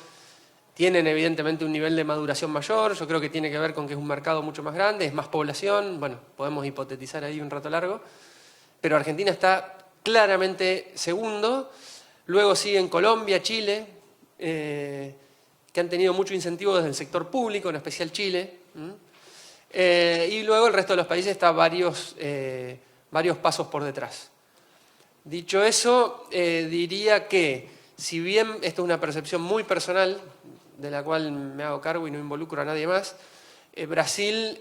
tienen evidentemente un nivel de maduración mayor. Yo creo que tiene que ver con que es un mercado mucho más grande, es más población. Bueno, podemos hipotetizar ahí un rato largo. Pero Argentina está claramente segundo. Luego siguen Colombia, Chile, que han tenido mucho incentivo desde el sector público, en especial Chile. Y luego el resto de los países está varios pasos por detrás. Dicho eso, diría que, si bien esto es una percepción muy personal, de la cual me hago cargo y no involucro a nadie más, Brasil,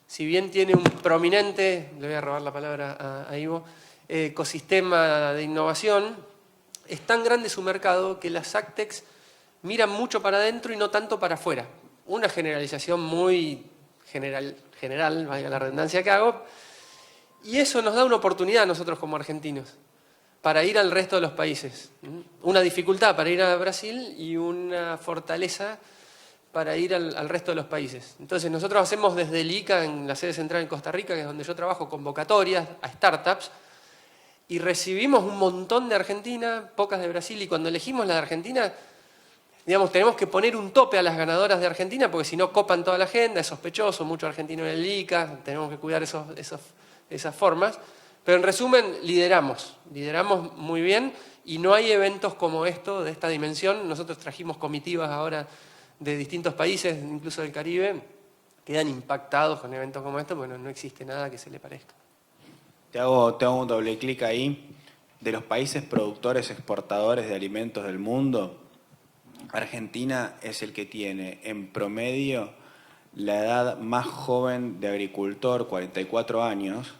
si bien tiene un prominente, le voy a robar la palabra a Ivo, ecosistema de innovación, es tan grande su mercado que las ACTECs miran mucho para adentro y no tanto para afuera. Una generalización muy general, valga la redundancia que hago, y eso nos da una oportunidad a nosotros como argentinos para ir al resto de los países. Una dificultad para ir a Brasil y una fortaleza para ir al resto de los países. Entonces nosotros hacemos desde el ICA, en la sede central en Costa Rica, que es donde yo trabajo, convocatorias a startups, y recibimos un montón de Argentina, pocas de Brasil, y cuando elegimos la de Argentina, digamos, tenemos que poner un tope a las ganadoras de Argentina, porque si no copan toda la agenda, es sospechoso, mucho argentino en el ICA, tenemos que cuidar esas formas. Pero en resumen, lideramos muy bien, y no hay eventos como esto, de esta dimensión. Nosotros trajimos comitivas ahora de distintos países, incluso del Caribe, quedan impactados con eventos como estos, porque no existe nada que se le parezca. Te hago un doble clic ahí. De los países productores exportadores de alimentos del mundo, Argentina es el que tiene en promedio la edad más joven de agricultor, 44 años,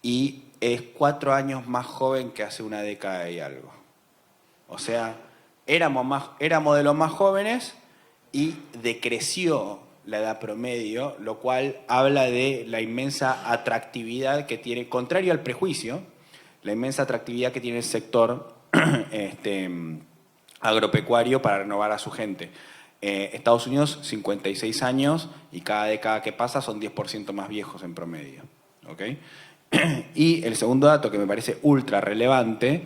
y es 4 años más joven que hace una década y algo. O sea, éramos de los más jóvenes y decreció la edad promedio, lo cual habla de la inmensa atractividad que tiene, contrario al prejuicio, la inmensa atractividad que tiene el sector agropecuario para renovar a su gente. Estados Unidos, 56 años, y cada década que pasa son 10% más viejos en promedio. ¿Okay? Y el segundo dato que me parece ultra relevante,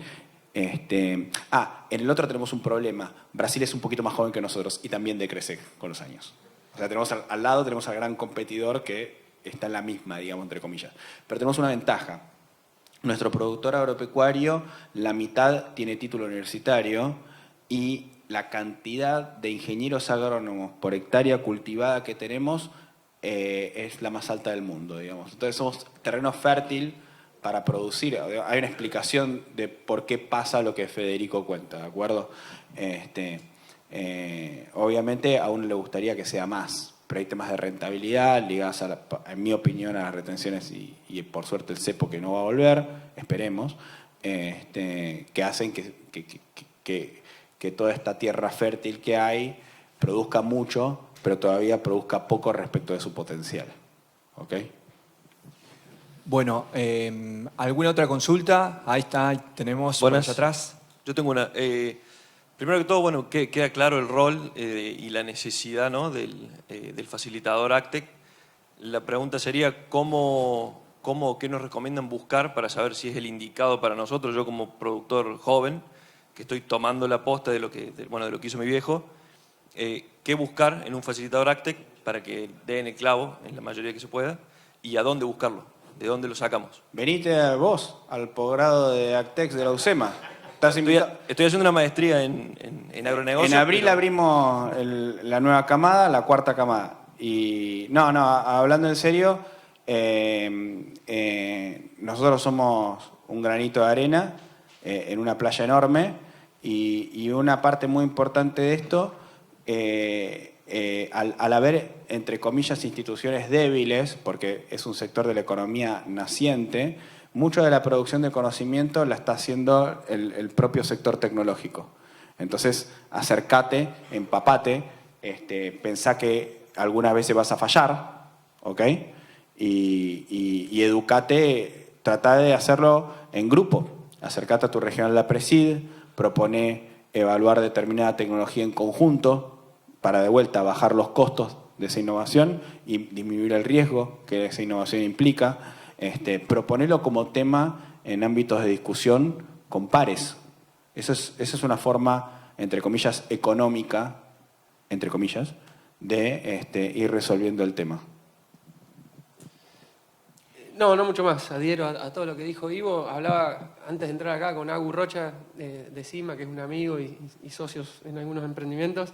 en el otro tenemos un problema. Brasil es un poquito más joven que nosotros y también decrece con los años. O sea, tenemos al lado tenemos al gran competidor que está en la misma, digamos, entre comillas. Pero tenemos una ventaja. Nuestro productor agropecuario, la mitad tiene título universitario y la cantidad de ingenieros agrónomos por hectárea cultivada que tenemos es la más alta del mundo, digamos. Entonces somos terreno fértil para producir. Hay una explicación de por qué pasa lo que Federico cuenta, ¿de acuerdo? Obviamente a uno le gustaría que sea más, pero hay temas de rentabilidad ligados, en mi opinión, a las retenciones y por suerte el cepo que no va a volver, esperemos, que hacen que toda esta tierra fértil que hay produzca mucho, pero todavía produzca poco respecto de su potencial. ¿Ok? Bueno, ¿alguna otra consulta? Ahí está, ahí tenemos por allá atrás. Yo tengo una. Primero que todo, bueno, queda claro el rol y la necesidad, ¿no?, del facilitador ACTEC. La pregunta sería, ¿qué nos recomiendan buscar para saber si es el indicado para nosotros? Yo como productor joven, que estoy tomando la posta de lo que hizo mi viejo, ¿qué buscar en un facilitador ACTEC para que den el clavo en la mayoría que se pueda? ¿Y a dónde buscarlo? ¿De dónde lo sacamos? Venite vos al posgrado de ACTEC de la UCEMA. Estoy haciendo una maestría en agronegocios. En abril abrimos la nueva camada, la cuarta camada. Y hablando en serio, nosotros somos un granito de arena en una playa enorme y una parte muy importante de esto, al haber, entre comillas, instituciones débiles, porque es un sector de la economía naciente, mucho de la producción de conocimiento la está haciendo el propio sector tecnológico. Entonces, acércate, empapate, pensá que algunas veces vas a fallar, ¿ok? Y educate, trata de hacerlo en grupo. Acércate a tu regional de la Presid, propone evaluar determinada tecnología en conjunto para de vuelta bajar los costos de esa innovación y disminuir el riesgo que esa innovación implica. Proponerlo como tema en ámbitos de discusión con pares. Esa es una forma, entre comillas, económica, entre comillas, de ir resolviendo el tema. No mucho más. Adhiero a todo lo que dijo Ivo. Hablaba antes de entrar acá con Agu Rocha de CIMA, que es un amigo y socios en algunos emprendimientos,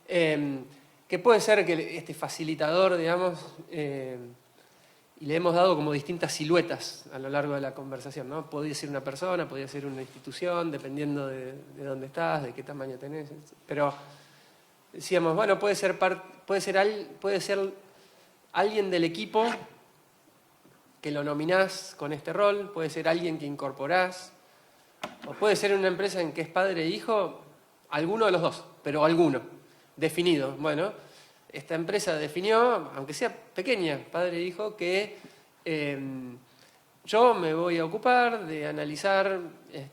que puede ser que este facilitador, digamos, y le hemos dado como distintas siluetas a lo largo de la conversación, ¿no? Podía ser una persona, podía ser una institución, dependiendo de dónde estás, de qué tamaño tenés. Pero decíamos, bueno, puede ser alguien del equipo que lo nominás con este rol, puede ser alguien que incorporás, o puede ser una empresa en que es padre e hijo, alguno de los dos, pero alguno, definido. Bueno, esta empresa definió, aunque sea pequeña, padre e hijo, que yo me voy a ocupar de analizar,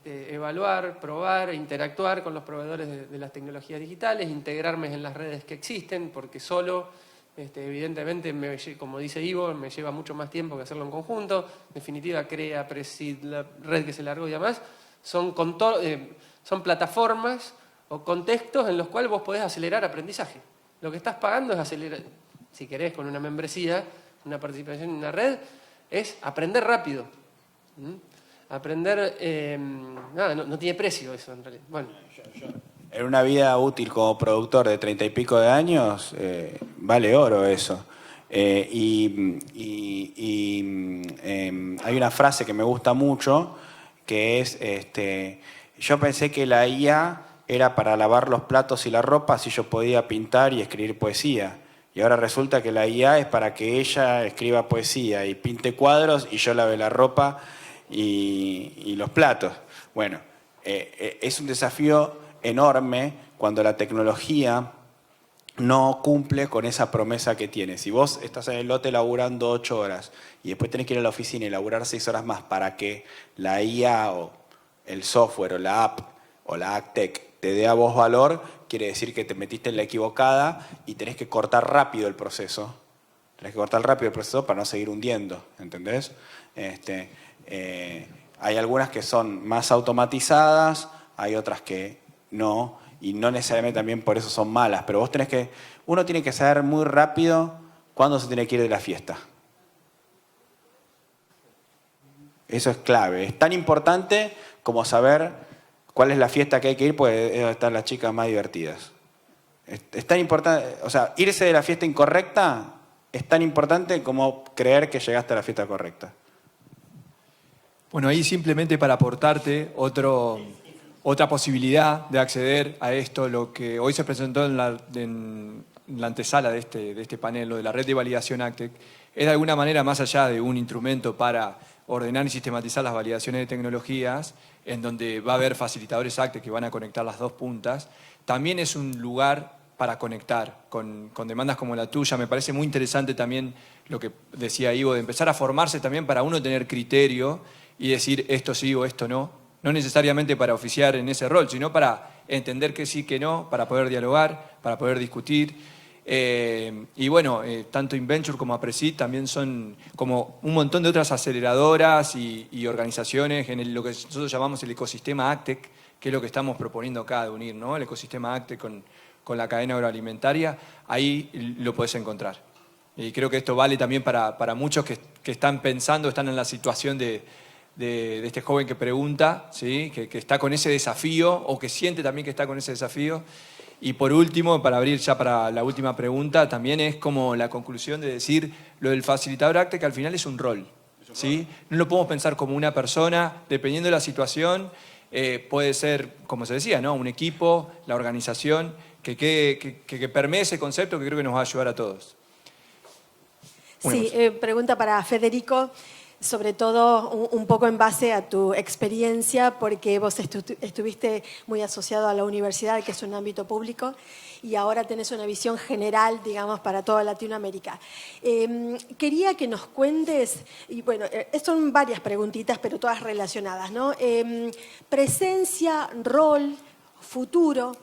evaluar, probar, interactuar con los proveedores de las tecnologías digitales, integrarme en las redes que existen, porque solo, evidentemente, como dice Ivo, me lleva mucho más tiempo que hacerlo en conjunto. En definitiva, CREA, Presid, la red que se largó y demás, son plataformas o contextos en los cuales vos podés acelerar aprendizaje. Lo que estás pagando es acelerar, si querés, con una membresía, una participación en una red, es aprender rápido. Aprender, no tiene precio eso en realidad. Bueno. En una vida útil como productor de 30 y pico de años, vale oro eso. Hay una frase que me gusta mucho, que es, yo pensé que la IA era para lavar los platos y la ropa si yo podía pintar y escribir poesía. Y ahora resulta que la IA es para que ella escriba poesía y pinte cuadros y yo lave la ropa y los platos. Bueno, es un desafío enorme cuando la tecnología no cumple con esa promesa que tiene. Si vos estás en el lote laburando 8 horas y después tenés que ir a la oficina y laburar 6 horas más para que la IA o el software o la app o la AgTech te dé a vos valor, quiere decir que te metiste en la equivocada y tenés que cortar rápido el proceso. Tenés que cortar rápido el proceso para no seguir hundiendo, ¿entendés? Hay algunas que son más automatizadas, hay otras que no, y no necesariamente también por eso son malas, pero uno tiene que saber muy rápido cuándo se tiene que ir de la fiesta. Eso es clave, es tan importante como saber cuál es la fiesta que hay que ir, porque es donde están las chicas más divertidas. Es tan importante, o sea, irse de la fiesta incorrecta es tan importante como creer que llegaste a la fiesta correcta. Bueno, ahí simplemente para aportarte otra posibilidad de acceder a esto, lo que hoy se presentó en la antesala de este panel, lo de la red de validación AgTech, es de alguna manera más allá de un instrumento para ordenar y sistematizar las validaciones de tecnologías, en donde va a haber facilitadores AgTech que van a conectar las dos puntas, también es un lugar para conectar con demandas como la tuya. Me parece muy interesante también lo que decía Ivo, de empezar a formarse también para uno tener criterio y decir esto sí o esto no. No necesariamente para oficiar en ese rol, sino para entender que sí, que no, para poder dialogar, para poder discutir. Y bueno, tanto Inventure como Apresid también son como un montón de otras aceleradoras y organizaciones en lo que nosotros llamamos el ecosistema AgTech, que es lo que estamos proponiendo acá de unir, ¿no? El ecosistema AgTech con la cadena agroalimentaria, ahí lo podés encontrar. Y creo que esto vale también para muchos que están pensando, están en la situación de este joven que pregunta, ¿sí? que está con ese desafío o que siente también que está con ese desafío. Y por último, para abrir ya para la última pregunta, también es como la conclusión de decir lo del facilitador AgTech, que al final es un rol. ¿Sí? No lo podemos pensar como una persona, dependiendo de la situación, puede ser, como se decía, ¿no? Un equipo, la organización, que permee ese concepto que creo que nos va a ayudar a todos. Sí, pregunta para Federico, sobre todo un poco en base a tu experiencia, porque vos estuviste muy asociado a la universidad, que es un ámbito público, y ahora tenés una visión general, digamos, para toda Latinoamérica. Quería que nos cuentes, y bueno, son varias preguntitas, pero todas relacionadas, ¿no? Presencia, rol, futuro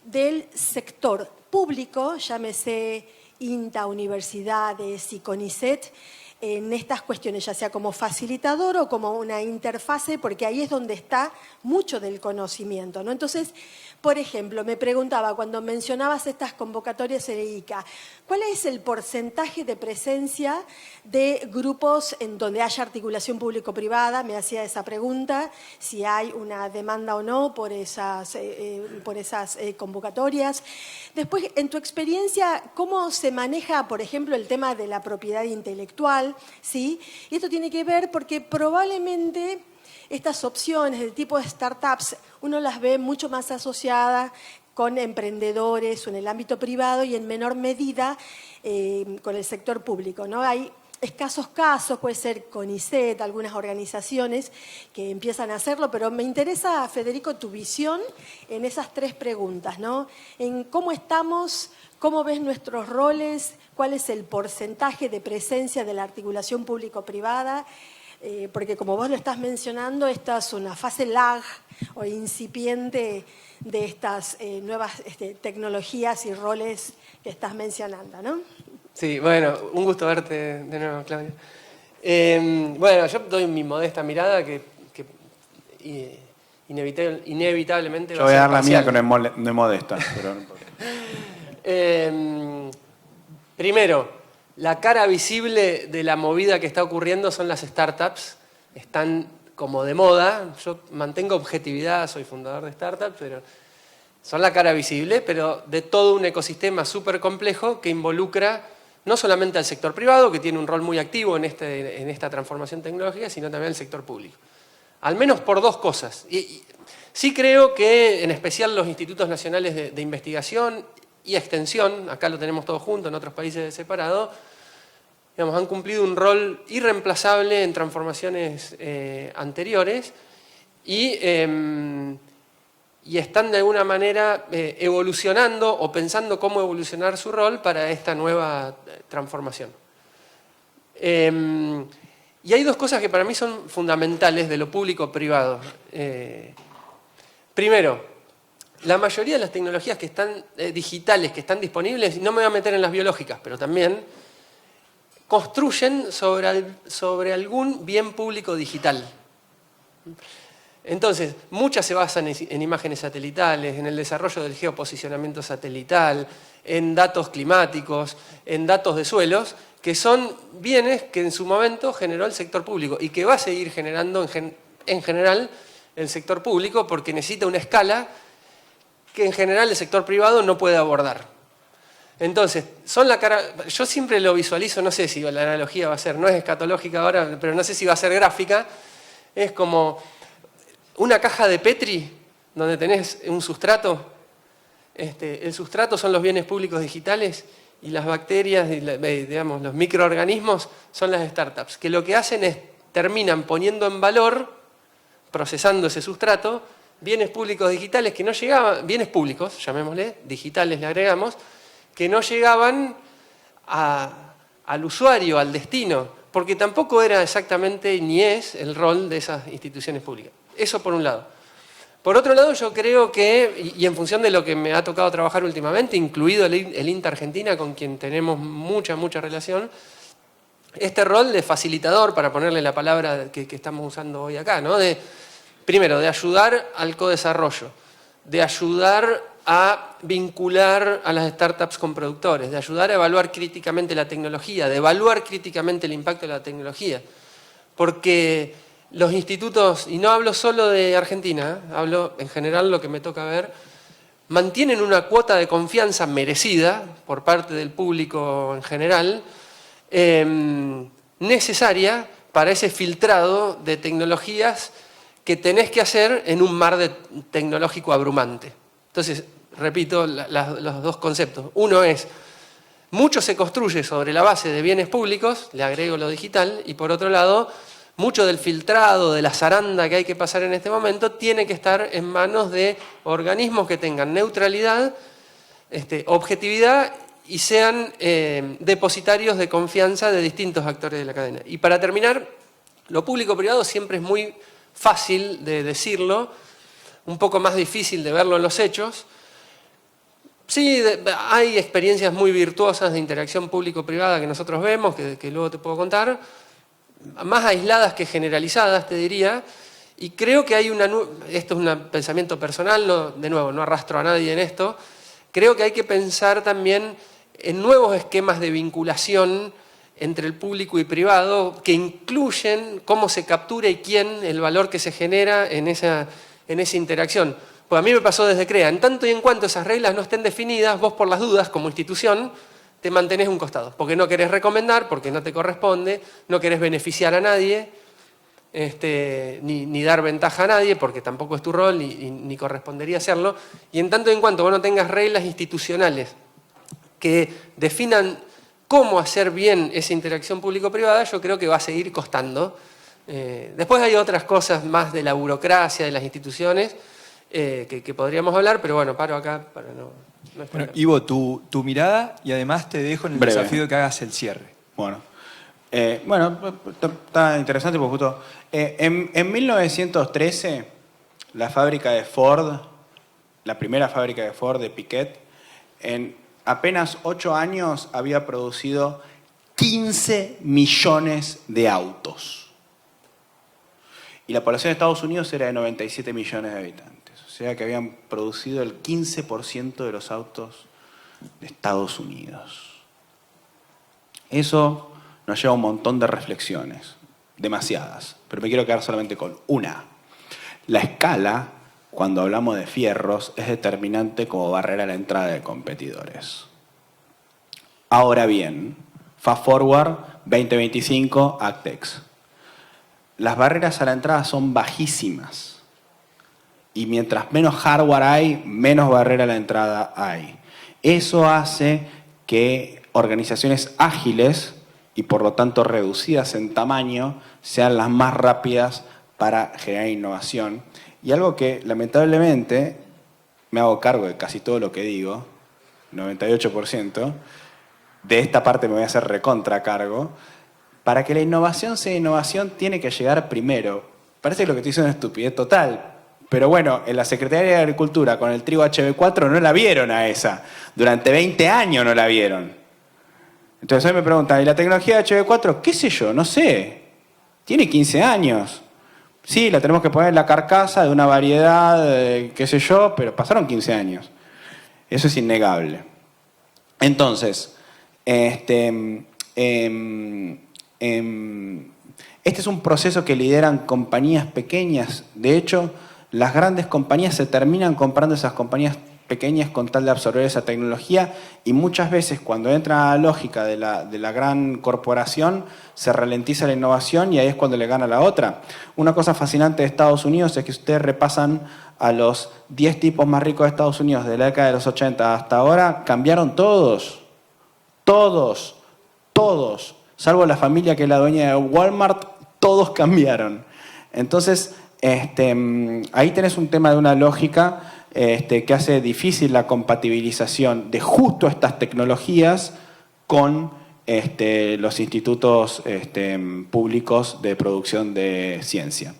del sector público, llámese INTA, universidades y CONICET, en estas cuestiones, ya sea como facilitador o como una interfase, porque ahí es donde está mucho del conocimiento, ¿no? Entonces, por ejemplo, me preguntaba, cuando mencionabas estas convocatorias EICA, ¿cuál es el porcentaje de presencia de grupos en donde haya articulación público-privada? Me hacía esa pregunta, si hay una demanda o no por esas convocatorias. Después, en tu experiencia, ¿cómo se maneja, por ejemplo, el tema de la propiedad intelectual? ¿Sí? Y esto tiene que ver porque probablemente estas opciones de tipo de startups uno las ve mucho más asociadas con emprendedores o en el ámbito privado y en menor medida con el sector público, ¿no? Hay escasos casos, puede ser CONICET, algunas organizaciones que empiezan a hacerlo, pero me interesa, Federico, tu visión en esas tres preguntas, ¿no? En cómo estamos, cómo ves nuestros roles, cuál es el porcentaje de presencia de la articulación público-privada, porque como vos lo estás mencionando, esta es una fase lag o incipiente de estas nuevas tecnologías y roles que estás mencionando, ¿no? Sí, bueno, un gusto verte de nuevo, Claudia. Bueno, yo doy mi modesta mirada que inevitablemente... Yo voy a dar la mía que no es modesta, pero no importa. Primero, la cara visible de la movida que está ocurriendo son las startups. Están como de moda. Yo mantengo objetividad, soy fundador de startups, pero son la cara visible, pero de todo un ecosistema súper complejo que involucra no solamente al sector privado, que tiene un rol muy activo en esta transformación tecnológica, sino también al sector público. Al menos por dos cosas. Y sí creo que, en especial los institutos nacionales de investigación y extensión, acá lo tenemos todos juntos, en otros países separado, digamos, han cumplido un rol irreemplazable en transformaciones anteriores y y están de alguna manera evolucionando o pensando cómo evolucionar su rol para esta nueva transformación. Y hay dos cosas que para mí son fundamentales de lo público-privado. Primero, la mayoría de las tecnologías que están digitales, que están disponibles, no me voy a meter en las biológicas, pero también construyen sobre algún bien público digital. Entonces, muchas se basan en imágenes satelitales, en el desarrollo del geoposicionamiento satelital, en datos climáticos, en datos de suelos, que son bienes que en su momento generó el sector público y que va a seguir generando en general el sector público porque necesita una escala que en general el sector privado no puede abordar. Entonces, yo siempre lo visualizo, no sé si la analogía va a ser, no es escatológica ahora, pero no sé si va a ser gráfica, es como una caja de Petri donde tenés un sustrato. El sustrato son los bienes públicos digitales y las bacterias, digamos, los microorganismos son las startups, que lo que hacen es terminan poniendo en valor, procesando ese sustrato, bienes públicos digitales que no llegaban, bienes públicos, llamémosle, digitales le agregamos, que no llegaban al usuario, al destino, porque tampoco era exactamente ni es el rol de esas instituciones públicas. Eso por un lado. Por otro lado, yo creo que, y en función de lo que me ha tocado trabajar últimamente, incluido el INTA Argentina, con quien tenemos mucha relación, este rol de facilitador, para ponerle la palabra que estamos usando hoy acá, ¿no? Primero, de ayudar al codesarrollo, de ayudar a vincular a las startups con productores, de ayudar a evaluar críticamente la tecnología, de evaluar críticamente el impacto de la tecnología. Porque los institutos, y no hablo solo de Argentina, hablo en general lo que me toca ver, mantienen una cuota de confianza merecida por parte del público en general, necesaria para ese filtrado de tecnologías que tenés que hacer en un mar tecnológico abrumante. Entonces, repito los dos conceptos. Uno es, mucho se construye sobre la base de bienes públicos, le agrego lo digital, y por otro lado, mucho del filtrado, de la zaranda que hay que pasar en este momento, tiene que estar en manos de organismos que tengan neutralidad, objetividad y sean depositarios de confianza de distintos actores de la cadena. Y para terminar, lo público-privado siempre es muy fácil de decirlo, un poco más difícil de verlo en los hechos. Sí, hay experiencias muy virtuosas de interacción público-privada que nosotros vemos, que luego te puedo contar, más aisladas que generalizadas, te diría, y creo que hay esto es un pensamiento personal, de nuevo, no arrastro a nadie en esto, creo que hay que pensar también en nuevos esquemas de vinculación entre el público y privado que incluyen cómo se captura y quién, el valor que se genera en esa interacción. Pues a mí me pasó desde CREA, en tanto y en cuanto esas reglas no estén definidas, vos por las dudas, como institución, te mantenés a un costado, porque no querés recomendar, porque no te corresponde, no querés beneficiar a nadie, ni dar ventaja a nadie, porque tampoco es tu rol, ni correspondería hacerlo, y en tanto y en cuanto vos no tengas reglas institucionales que definan cómo hacer bien esa interacción público-privada, yo creo que va a seguir costando. Después hay otras cosas más de la burocracia, de las instituciones, que podríamos hablar, pero bueno, paro acá para no... Bueno, Ivo, tu mirada, y además te dejo en el Breve. desafío de que hagas el cierre. Bueno, está interesante porque justo... en 1913, la fábrica de Ford, la primera fábrica de Ford, de Piquet, en apenas 8 años había producido 15 millones de autos. Y la población de Estados Unidos era de 97 millones de habitantes. O sea que habían producido el 15% de los autos de Estados Unidos. Eso nos lleva a un montón de reflexiones, demasiadas, pero me quiero quedar solamente con una. La escala, cuando hablamos de fierros, es determinante como barrera a la entrada de competidores. Ahora bien, Fast Forward 2025, Actex. Las barreras a la entrada son bajísimas. Y mientras menos hardware hay, menos barrera a la entrada hay. Eso hace que organizaciones ágiles y por lo tanto reducidas en tamaño sean las más rápidas para generar innovación. Y algo que lamentablemente me hago cargo de casi todo lo que digo, 98%, de esta parte me voy a hacer recontra cargo. Para que la innovación sea innovación, tiene que llegar primero. Parece que lo que estoy diciendo es una estupidez total, pero bueno, en la Secretaría de Agricultura con el trigo HB4 no la vieron a esa. Durante 20 años no la vieron. Entonces hoy me preguntan, ¿y la tecnología de HB4? ¿Qué sé yo? No sé. Tiene 15 años. Sí, la tenemos que poner en la carcasa de una variedad, qué sé yo, pero pasaron 15 años. Eso es innegable. Entonces, este es un proceso que lideran compañías pequeñas. De hecho, las grandes compañías se terminan comprando esas compañías pequeñas con tal de absorber esa tecnología, y muchas veces cuando entra a la lógica de la gran corporación se ralentiza la innovación y ahí es cuando le gana la otra. Una cosa fascinante de Estados Unidos es que ustedes repasan a los 10 tipos más ricos de Estados Unidos de la década de los 80 hasta ahora, cambiaron todos, salvo la familia que es la dueña de Walmart, todos cambiaron. Entonces, ahí tenés un tema de una lógica que hace difícil la compatibilización de justo estas tecnologías con los institutos públicos de producción de ciencia,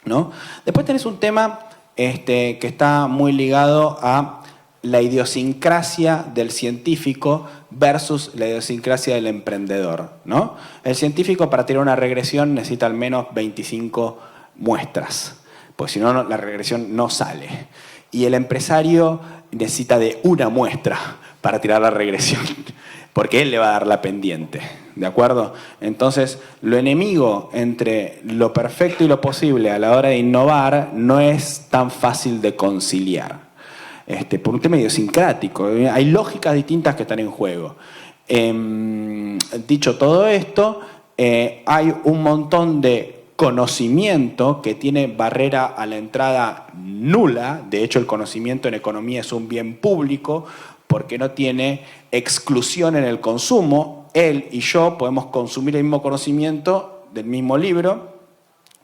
¿no? Después tenés un tema que está muy ligado a la idiosincrasia del científico versus la idiosincrasia del emprendedor, ¿no? El científico, para tirar una regresión, necesita al menos 25 muestras, pues si no, la regresión no sale. Y el empresario necesita de una muestra para tirar la regresión, porque él le va a dar la pendiente, ¿de acuerdo? Entonces, lo enemigo entre lo perfecto y lo posible a la hora de innovar no es tan fácil de conciliar. Por un tema idiosincrático, hay lógicas distintas que están en juego. Dicho todo esto, hay un montón de conocimiento que tiene barrera a la entrada nula. De hecho, el conocimiento en economía es un bien público porque no tiene exclusión en el consumo. Él y yo podemos consumir el mismo conocimiento del mismo libro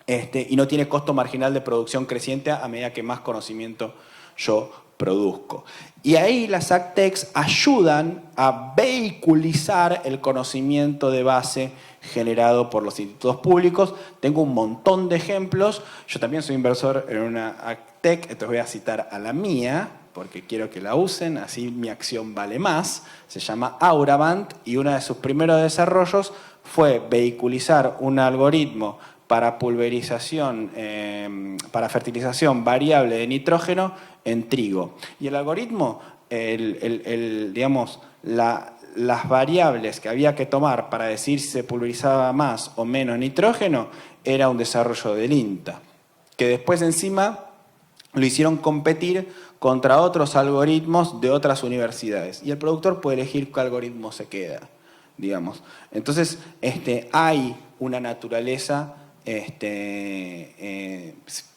y no tiene costo marginal de producción creciente a medida que más conocimiento yo produzco. Y ahí las AgTechs ayudan a vehiculizar el conocimiento de base generado por los institutos públicos. Tengo un montón de ejemplos. Yo también soy inversor en una AgTech, entonces voy a citar a la mía, porque quiero que la usen, así mi acción vale más. Se llama Auravant y uno de sus primeros desarrollos fue vehiculizar un algoritmo para pulverización, para fertilización variable de nitrógeno en trigo. Y el algoritmo, digamos, las variables que había que tomar para decir si se pulverizaba más o menos nitrógeno era un desarrollo del INTA, que después encima lo hicieron competir contra otros algoritmos de otras universidades. Y el productor puede elegir qué algoritmo se queda, digamos. Entonces, hay una naturaleza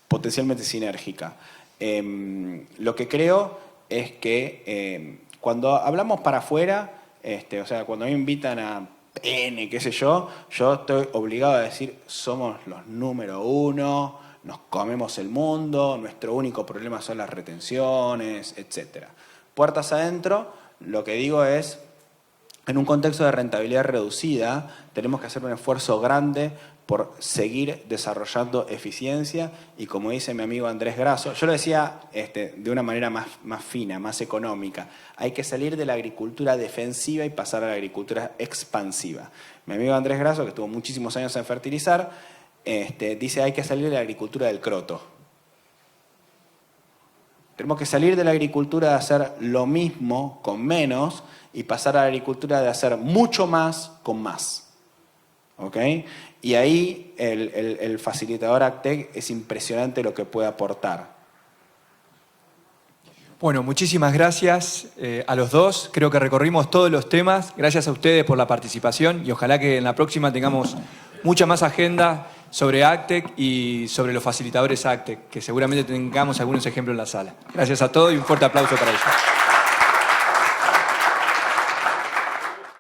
potencialmente sinérgica. Lo que creo es que cuando hablamos para afuera, o sea, cuando me invitan a PN, qué sé yo estoy obligado a decir, somos los número uno, nos comemos el mundo, nuestro único problema son las retenciones, etc. Puertas adentro, lo que digo es, en un contexto de rentabilidad reducida, tenemos que hacer un esfuerzo grande por seguir desarrollando eficiencia y, como dice mi amigo Andrés Grasso, yo lo decía de una manera más fina, más económica, hay que salir de la agricultura defensiva y pasar a la agricultura expansiva. Mi amigo Andrés Grasso, que estuvo muchísimos años en fertilizar, dice hay que salir de la agricultura del croto. Tenemos que salir de la agricultura de hacer lo mismo con menos y pasar a la agricultura de hacer mucho más con más. ¿Ok? Y ahí el facilitador AgTech es impresionante lo que puede aportar. Bueno, muchísimas gracias a los dos. Creo que recorrimos todos los temas. Gracias a ustedes por la participación y ojalá que en la próxima tengamos mucha más agenda sobre AgTech y sobre los facilitadores AgTech, que seguramente tengamos algunos ejemplos en la sala. Gracias a todos y un fuerte aplauso para ellos.